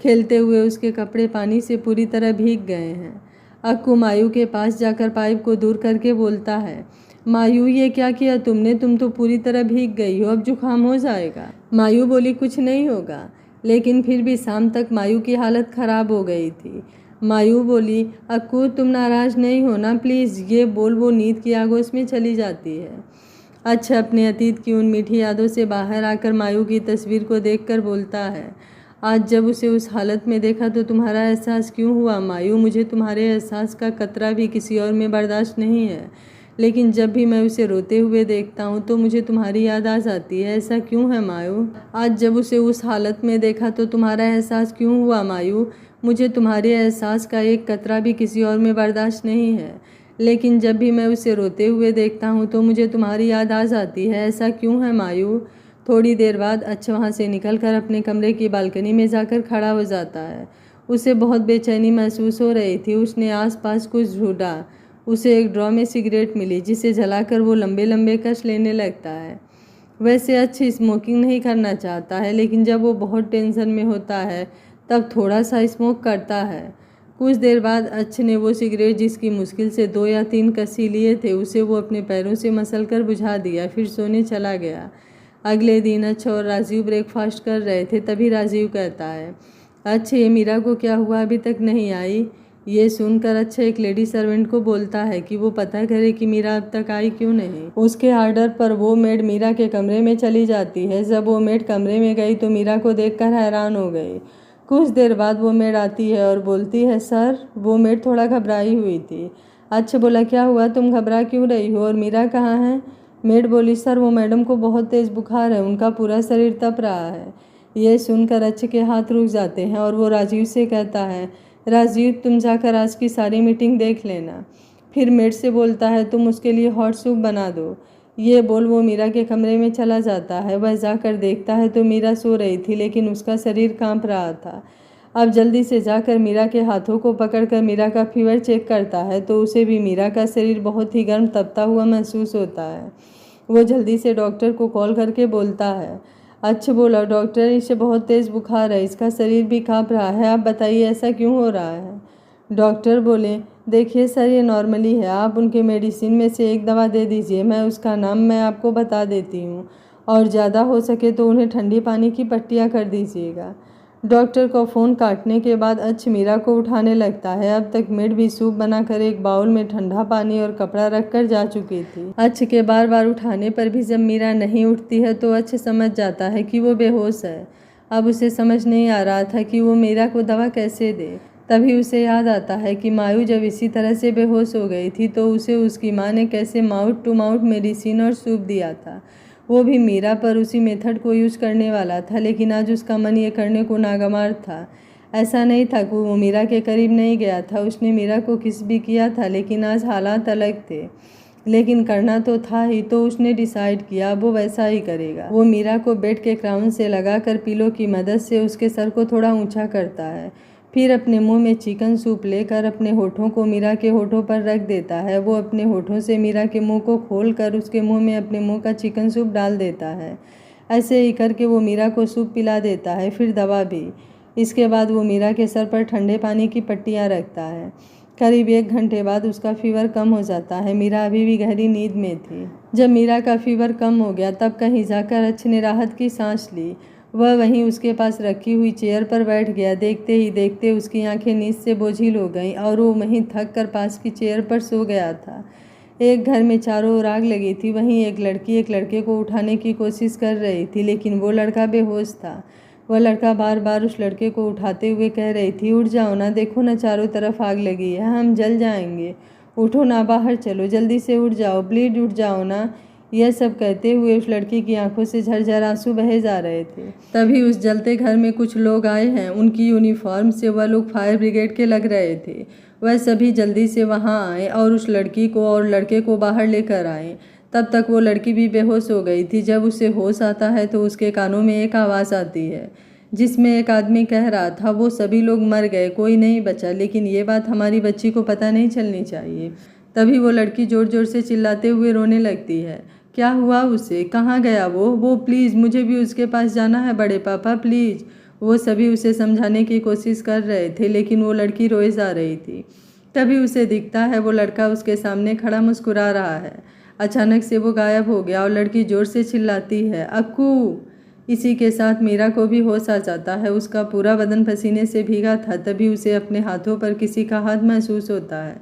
Speaker 1: खेलते हुए उसके कपड़े पानी से पूरी तरह भीग गए हैं। अक्कू मायू के पास जाकर पाइप को दूर करके बोलता है, मायू ये क्या किया तुमने? तुम तो पूरी तरह भीग गई हो, अब जुकाम हो जाएगा। मायू बोली, कुछ नहीं होगा, लेकिन फिर भी शाम तक मायू की हालत ख़राब हो गई थी। मायू बोली, अक्कू तुम नाराज़ नहीं हो ना प्लीज़। ये बोल वो नींद की आगोश में चली जाती है। अच्छा अपने अतीत की उन मीठी यादों से बाहर आकर मायू की तस्वीर को देखकर बोलता है, आज जब उसे उस हालत में देखा तो तुम्हारा एहसास क्यों हुआ मायू? मुझे तुम्हारे एहसास का कतरा भी किसी और में बर्दाश्त नहीं है, लेकिन जब भी मैं उसे रोते हुए देखता हूँ तो मुझे तुम्हारी याद आ जाती है। ऐसा क्यों है मायू? आज जब उसे उस हालत में देखा तो तुम्हारा एहसास क्यों हुआ मायू? मुझे तुम्हारे एहसास का एक कतरा भी किसी और में बर्दाश्त नहीं है, लेकिन जब भी मैं उसे रोते हुए देखता हूँ तो मुझे तुम्हारी याद आ जाती है। ऐसा क्यों है मायू? थोड़ी देर बाद अच्छा वहाँ से निकलकर अपने कमरे की बालकनी में जाकर खड़ा हो जाता है। उसे बहुत बेचैनी महसूस हो रही थी। उसने आसपास कुछ ढूंढा। उसे एक ड्रॉ में सिगरेट मिली जिसे जलाकर वो लंबे लंबे कश लेने लगता है। वैसे अच्छी स्मोकिंग नहीं करना चाहता है, लेकिन जब वो बहुत टेंशन में होता है तब थोड़ा सा स्मोक करता है। कुछ देर बाद अच्छ ने वो सिगरेट जिसकी मुश्किल से 2 या 3 कसी लिए थे उसे वो अपने पैरों से मसल कर बुझा दिया, फिर सोने चला गया। अगले दिन अच्छ और राजीव ब्रेकफास्ट कर रहे थे, तभी राजीव कहता है, अच्छा ये मीरा को क्या हुआ, अभी तक नहीं आई? ये सुनकर अच्छा एक लेडी सर्वेंट को बोलता है कि वो पता करे कि मीरा अब तक आई क्यों नहीं। उसके आर्डर पर वो मेड मीरा के कमरे में चली जाती है। जब वो मेड कमरे में गई तो मीरा को देखकर हैरान हो गई। कुछ देर बाद वो मेड आती है और बोलती है, सर। वो मेड थोड़ा घबराई हुई थी। अच्छा बोला, क्या हुआ, तुम घबरा क्यों रही हो और मीरा कहाँ है? मेड बोली, सर वो मैडम को बहुत तेज़ बुखार है, उनका पूरा शरीर तप रहा है। ये सुनकर अच्छे के हाथ रुक जाते हैं और वो राजीव से कहता है, राजीव तुम जाकर आज की सारी मीटिंग देख लेना। फिर मेड से बोलता है, तुम उसके लिए हॉट सूप बना दो। ये बोल वो मीरा के कमरे में चला जाता है। वह जाकर देखता है तो मीरा सो रही थी, लेकिन उसका शरीर कांप रहा था। अब जल्दी से जाकर मीरा के हाथों को पकड़कर मीरा का फीवर चेक करता है तो उसे भी मीरा का शरीर बहुत ही गर्म तपता हुआ महसूस होता है। वो जल्दी से डॉक्टर को कॉल करके बोलता है, अच्छा बोला डॉक्टर, इसे बहुत तेज़ बुखार है, इसका शरीर भी काँप रहा है, आप बताइए ऐसा क्यों हो रहा है? डॉक्टर बोले, देखिए सर ये नॉर्मली है, आप उनके मेडिसिन में से एक दवा दे दीजिए, मैं उसका नाम मैं आपको बता देती हूँ, और ज़्यादा हो सके तो उन्हें ठंडी पानी की पट्टियाँ कर दीजिएगा। डॉक्टर को फ़ोन काटने के बाद अच्छ मीरा को उठाने लगता है। अब तक मेड भी सूप बनाकर एक बाउल में ठंडा पानी और कपड़ा रखकर जा चुकी थी। अच्छ के बार बार उठाने पर भी जब मीरा नहीं उठती है तो अच्छ समझ जाता है कि वो बेहोश है। अब उसे समझ नहीं आ रहा था कि वो मीरा को दवा कैसे दे। तभी उसे याद आता है कि मायू जब इसी तरह से बेहोश हो गई थी तो उसे उसकी माँ ने कैसे माउथ टू माउथ मेडिसिन और सूप दिया था। वो भी मीरा पर उसी मेथड को यूज करने वाला था, लेकिन आज उसका मन ये करने को नागवार था। ऐसा नहीं था कि वो मीरा के करीब नहीं गया था, उसने मीरा को किस भी किया था, लेकिन आज हालात अलग थे। लेकिन करना तो था ही, तो उसने डिसाइड किया वो वैसा ही करेगा। वो मीरा को बेड के क्राउन से लगाकर पिलो की मदद से उसके सर को थोड़ा ऊंचा करता है। फिर अपने मुंह में चिकन सूप लेकर अपने होठों को मीरा के होठों पर रख देता है। वो अपने होठों से मीरा के मुंह को खोलकर उसके मुंह में अपने मुंह का चिकन सूप डाल देता है। ऐसे ही करके वो मीरा को सूप पिला देता है, फिर दवा भी। इसके बाद वो मीरा के सर पर ठंडे पानी की पट्टियाँ रखता है। करीब 1 घंटे बाद उसका फीवर कम हो जाता है। मीरा अभी भी गहरी नींद में थी। जब मीरा का फीवर कम हो गया तब कहीं जाकर अच्छ ने राहत की सांस ली। वह वहीं उसके पास रखी हुई चेयर पर बैठ गया। देखते ही देखते उसकी आंखें नींद से बोझिल हो गईं और वो वहीं थक कर पास की चेयर पर सो गया था। एक घर में चारों ओर आग लगी थी। वहीं एक लड़की एक लड़के को उठाने की कोशिश कर रही थी, लेकिन वो लड़का बेहोश था। वह लड़का बार बार उस लड़के को उठाते हुए कह रही थी, उठ जाओ ना, देखो ना चारों तरफ आग लगी है, हम जल जाएंगे, उठो ना, बाहर चलो, जल्दी से उठ जाओ, प्लीज उठ जाओ ना। यह सब कहते हुए उस लड़की की आंखों से झरझर आंसू बहे जा रहे थे। तभी उस जलते घर में कुछ लोग आए हैं। उनकी यूनिफॉर्म से वह लोग फायर ब्रिगेड के लग रहे थे। वह सभी जल्दी से वहां आए और उस लड़की को और लड़के को बाहर लेकर आए। तब तक वो लड़की भी बेहोश हो गई थी। जब उसे होश आता है तो उसके कानों में एक आवाज़ आती है जिसमें एक आदमी कह रहा था, वो सभी लोग मर गए, कोई नहीं बचा, लेकिन ये बात हमारी बच्ची को पता नहीं चलनी चाहिए। तभी वो लड़की जोर जोर से चिल्लाते हुए रोने लगती है। क्या हुआ उसे, कहाँ गया वो प्लीज़, मुझे भी उसके पास जाना है, बड़े पापा प्लीज़। वो सभी उसे समझाने की कोशिश कर रहे थे, लेकिन वो लड़की रोए जा रही थी। तभी उसे दिखता है वो लड़का उसके सामने खड़ा मुस्कुरा रहा है। अचानक से वो गायब हो गया और लड़की जोर से चिल्लाती है, अक्कू। इसी के साथ मीरा को भी होश आ जाता है। उसका पूरा बदन पसीने से भीगा था। तभी उसे अपने हाथों पर किसी का हाथ महसूस होता है।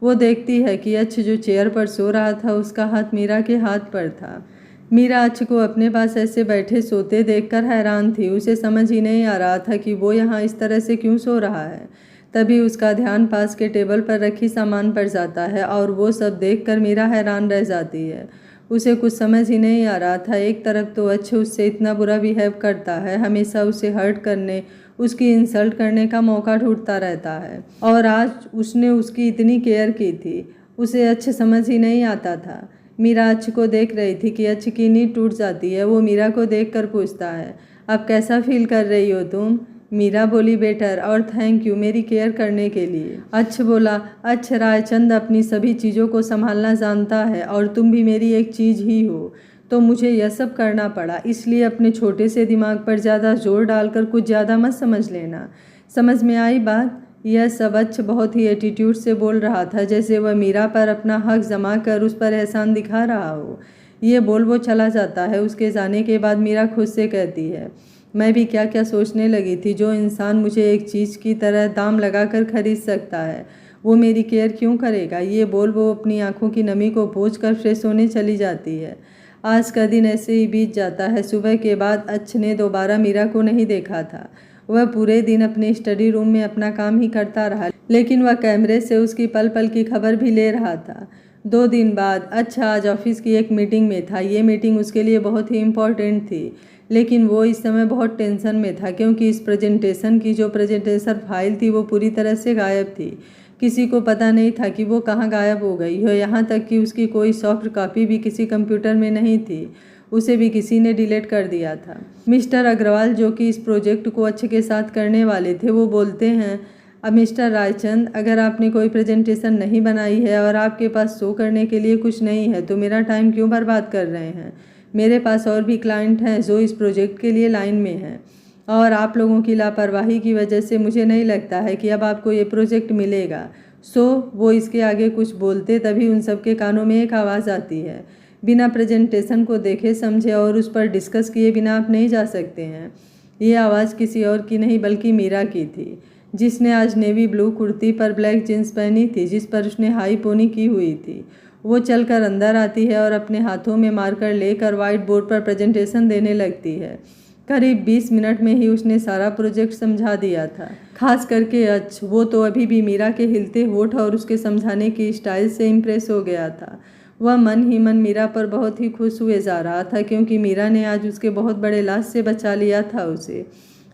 Speaker 1: वो देखती है कि अच्छ जो चेयर पर सो रहा था उसका हाथ मीरा के हाथ पर था। मीरा अच्छ को अपने पास ऐसे बैठे सोते देखकर हैरान थी। उसे समझ ही नहीं आ रहा था कि वो यहाँ इस तरह से क्यों सो रहा है। तभी उसका ध्यान पास के टेबल पर रखी सामान पर जाता है और वो सब देखकर मीरा हैरान रह जाती है। उसे कुछ समझ ही नहीं आ रहा था। एक तरफ तो अच्छे उससे इतना बुरा बिहेव करता है, हमेशा उसे हर्ट करने, उसकी इंसल्ट करने का मौका ढूंढता रहता है, और आज उसने उसकी इतनी केयर की थी। उसे अच्छे समझ ही नहीं आता था। मीरा अच्छ को देख रही थी कि अच्छ की नींद टूट जाती है। वो मीरा को देखकर पूछता है, अब कैसा फील कर रही हो तुम? मीरा बोली, बेटर, और थैंक यू मेरी केयर करने के लिए। अच्छ बोला, अच्छा रायचंद अपनी सभी चीज़ों को संभालना जानता है और तुम भी मेरी एक चीज़ ही हो, तो मुझे यह सब करना पड़ा। इसलिए अपने छोटे से दिमाग पर ज़्यादा जोर डालकर कुछ ज़्यादा मत समझ लेना। समझ में आई बात? यह सब अच्छ बहुत ही एटीट्यूड से बोल रहा था, जैसे वह मीरा पर अपना हक जमा कर उस पर एहसान दिखा रहा हो। ये बोल वो चला जाता है। उसके जाने के बाद मीरा खुद से कहती है, मैं भी क्या क्या सोचने लगी थी। जो इंसान मुझे एक चीज़ की तरह दाम लगाकर खरीद सकता है, वो मेरी केयर क्यों करेगा? ये बोल वो अपनी आंखों की नमी को पोंछ कर फ्रेश होने चली जाती है। आज का दिन ऐसे ही बीत जाता है। सुबह के बाद अच्छ ने दोबारा मीरा को नहीं देखा था। वह पूरे दिन अपने स्टडी रूम में अपना काम ही करता रहा, लेकिन वह कैमरे से उसकी पल पल की खबर भी ले रहा था। 2 दिन बाद अच्छा आज ऑफिस की एक मीटिंग में था। ये मीटिंग उसके लिए बहुत ही इम्पोर्टेंट थी, लेकिन वो इस समय बहुत टेंशन में था, क्योंकि इस प्रेजेंटेशन की जो प्रेजेंटेशन फाइल थी वो पूरी तरह से गायब थी। किसी को पता नहीं था कि वो कहाँ गायब हो गई हो। यहाँ तक कि उसकी कोई सॉफ्ट कॉपी भी किसी कंप्यूटर में नहीं थी, उसे भी किसी ने डिलीट कर दिया था। मिस्टर अग्रवाल, जो कि इस प्रोजेक्ट को अच्छे के साथ करने वाले थे, वो बोलते हैं, अब मिस्टर रायचंद, अगर आपने कोई प्रेजेंटेशन नहीं बनाई है और आपके पास शो करने के लिए कुछ नहीं है तो मेरा टाइम क्यों बर्बाद कर रहे हैं? मेरे पास और भी क्लाइंट हैं जो इस प्रोजेक्ट के लिए लाइन में हैं, और आप लोगों की लापरवाही की वजह से मुझे नहीं लगता है कि अब आपको ये प्रोजेक्ट मिलेगा। वो इसके आगे कुछ बोलते, तभी उन सबके कानों में एक आवाज़ आती है, बिना प्रेजेंटेशन को देखे समझे और उस पर डिस्कस किए बिना आप नहीं जा सकते हैं। ये आवाज़ किसी और की नहीं बल्कि मीरा की थी, जिसने आज नेवी ब्लू कुर्ती पर ब्लैक जींस पहनी थी, जिस पर उसने हाई पोनी की हुई थी। वो चलकर अंदर आती है और अपने हाथों में मार्कर लेकर व्हाइट बोर्ड पर प्रेजेंटेशन देने लगती है। करीब 20 मिनट में ही उसने सारा प्रोजेक्ट समझा दिया था। खास करके वो तो अभी भी मीरा के हिलते होठ और उसके समझाने की स्टाइल से इम्प्रेस हो गया था। वह मन ही मन मीरा पर बहुत ही खुश हुए जा रहा था, क्योंकि मीरा ने आज उसके बहुत बड़े लाश से बचा लिया था उसे।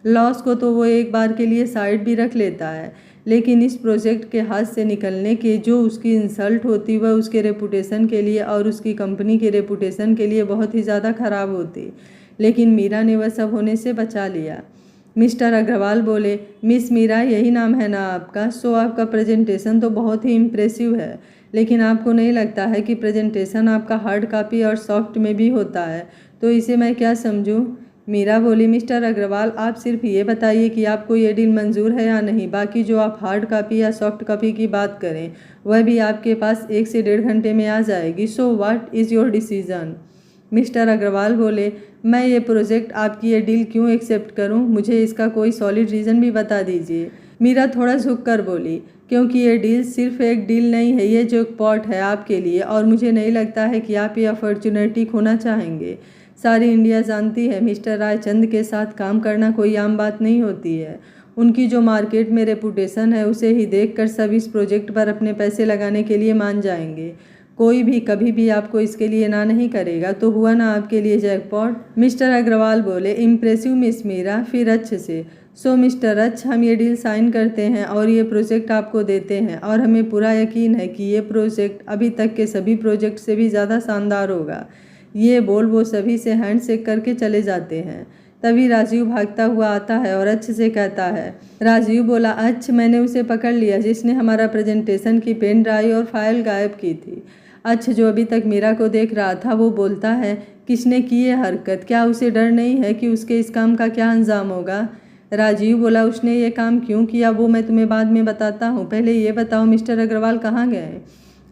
Speaker 1: लॉस को तो वो एक बार के लिए साइड भी रख लेता है, लेकिन इस प्रोजेक्ट के हाथ से निकलने के जो उसकी इंसल्ट होती वह उसके रेपुटेशन के लिए और उसकी कंपनी के रेपुटेशन के लिए बहुत ही ज़्यादा ख़राब होती। लेकिन मीरा ने वह सब होने से बचा लिया। मिस्टर अग्रवाल बोले, मिस मीरा यही नाम है ना आपका? सो आपका प्रेजेंटेशन तो बहुत ही इम्प्रेसिव है, लेकिन आपको नहीं लगता है कि प्रेजेंटेशन आपका हार्ड कॉपी और सॉफ्ट में भी होता है, तो इसे मैं क्या समझूं? मीरा बोली, मिस्टर अग्रवाल आप सिर्फ ये बताइए कि आपको ये डील मंजूर है या नहीं। बाकी जो आप हार्ड कॉपी या सॉफ्ट कॉपी की बात करें वह भी आपके पास 1 से 1.5 घंटे में आ जाएगी। So what is your decision? Mister Agarwal बोले, मैं ये प्रोजेक्ट आपकी ये डील क्यों एक्सेप्ट करूं? मुझे इसका कोई सॉलिड रीज़न भी बता दीजिए। मीरा थोड़ा झुक कर बोली, क्योंकि ये डील सिर्फ एक डील नहीं है, ये जैकपॉट है आपके लिए और मुझे नहीं लगता है कि आप ये अपॉर्चुनिटी खोना चाहेंगे। सारी इंडिया जानती है मिस्टर रायचंद के साथ काम करना कोई आम बात नहीं होती है। उनकी जो मार्केट में रेपुटेशन है उसे ही देखकर सब इस प्रोजेक्ट पर अपने पैसे लगाने के लिए मान जाएंगे। कोई भी कभी भी आपको इसके लिए ना नहीं करेगा। तो हुआ ना आपके लिए जैकपॉट? मिस्टर अग्रवाल बोले, इम्प्रेसिव मिस मीरा, फिर अच्छे से। सो मिस्टर रच, हम ये डील साइन करते हैं और ये प्रोजेक्ट आपको देते हैं और हमें पूरा यकीन है कि ये प्रोजेक्ट अभी तक के सभी प्रोजेक्ट से भी ज़्यादा शानदार होगा। ये बोल वो सभी से हैंड शेक करके चले जाते हैं। तभी राजीव भागता हुआ आता है और अच्छ से कहता है। राजीव बोला, अच्छ, मैंने उसे पकड़ लिया जिसने हमारा प्रेजेंटेशन की पेन ड्राइव और फाइल गायब की थी। अच्छ, जो अभी तक मीरा को देख रहा था, वो बोलता है, किसने की ये हरकत? क्या उसे डर नहीं है कि उसके इस काम का क्या अंजाम होगा? राजीव बोला, उसने ये काम क्यों किया वो मैं तुम्हें बाद में बताता हूँ, पहले ये बताओ मिस्टर अग्रवाल कहाँ गए?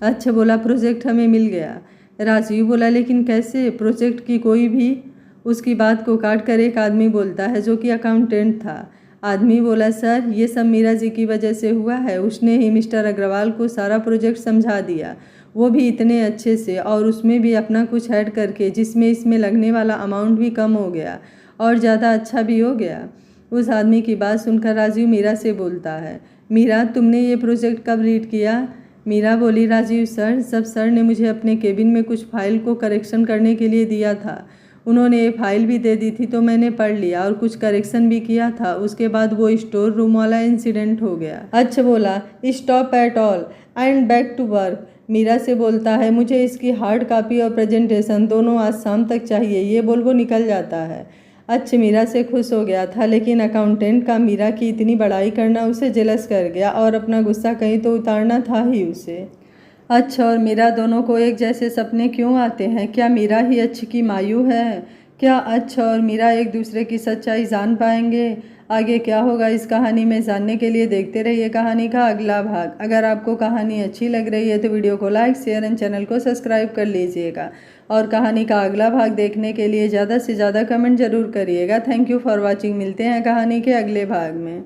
Speaker 1: अच्छा बोला, प्रोजेक्ट हमें मिल गया। राजीव बोला, लेकिन कैसे? प्रोजेक्ट की कोई भी? उसकी बात को काट कर एक आदमी बोलता है जो कि अकाउंटेंट था। आदमी बोला, सर ये सब मीरा जी की वजह से हुआ है। उसने ही मिस्टर अग्रवाल को सारा प्रोजेक्ट समझा दिया, वो भी इतने अच्छे से, और उसमें भी अपना कुछ ऐड करके, जिसमें इसमें लगने वाला अमाउंट भी कम हो गया और ज़्यादा अच्छा भी हो गया। उस आदमी की बात सुनकर राजीव मीरा से बोलता है, मीरा तुमने ये प्रोजेक्ट कब रीड किया? मीरा बोली, राजीव सर, जब सर ने मुझे अपने केबिन में कुछ फाइल को करेक्शन करने के लिए दिया था, उन्होंने ये फाइल भी दे दी थी तो मैंने पढ़ लिया और कुछ करेक्शन भी किया था। उसके बाद वो स्टोर रूम वाला इंसिडेंट हो गया। अच्छा बोला, stop at all and back to work. Meera से बोलता है, मुझे इसकी हार्ड कॉपी और प्रेजेंटेशन दोनों आज शाम तक चाहिए। ये बोल वो निकल जाता है। अच्छा, मीरा से खुश हो गया था, लेकिन अकाउंटेंट का मीरा की इतनी बड़ाई करना उसे जेलस कर गया और अपना गुस्सा कहीं तो उतारना था ही उसे। अच्छा, और मीरा दोनों को एक जैसे सपने क्यों आते हैं? क्या मीरा ही अच्छ की मायू है? क्या अच्छा और मीरा एक दूसरे की सच्चाई जान पाएंगे? आगे क्या होगा इस कहानी में जानने के लिए देखते रहिए कहानी का अगला भाग। अगर आपको कहानी अच्छी लग रही है तो वीडियो को लाइक, शेयर एंड चैनल को सब्सक्राइब कर लीजिएगा और कहानी का अगला भाग देखने के लिए ज़्यादा से ज़्यादा कमेंट जरूर करिएगा। Thank you for watching. मिलते हैं कहानी के अगले भाग में।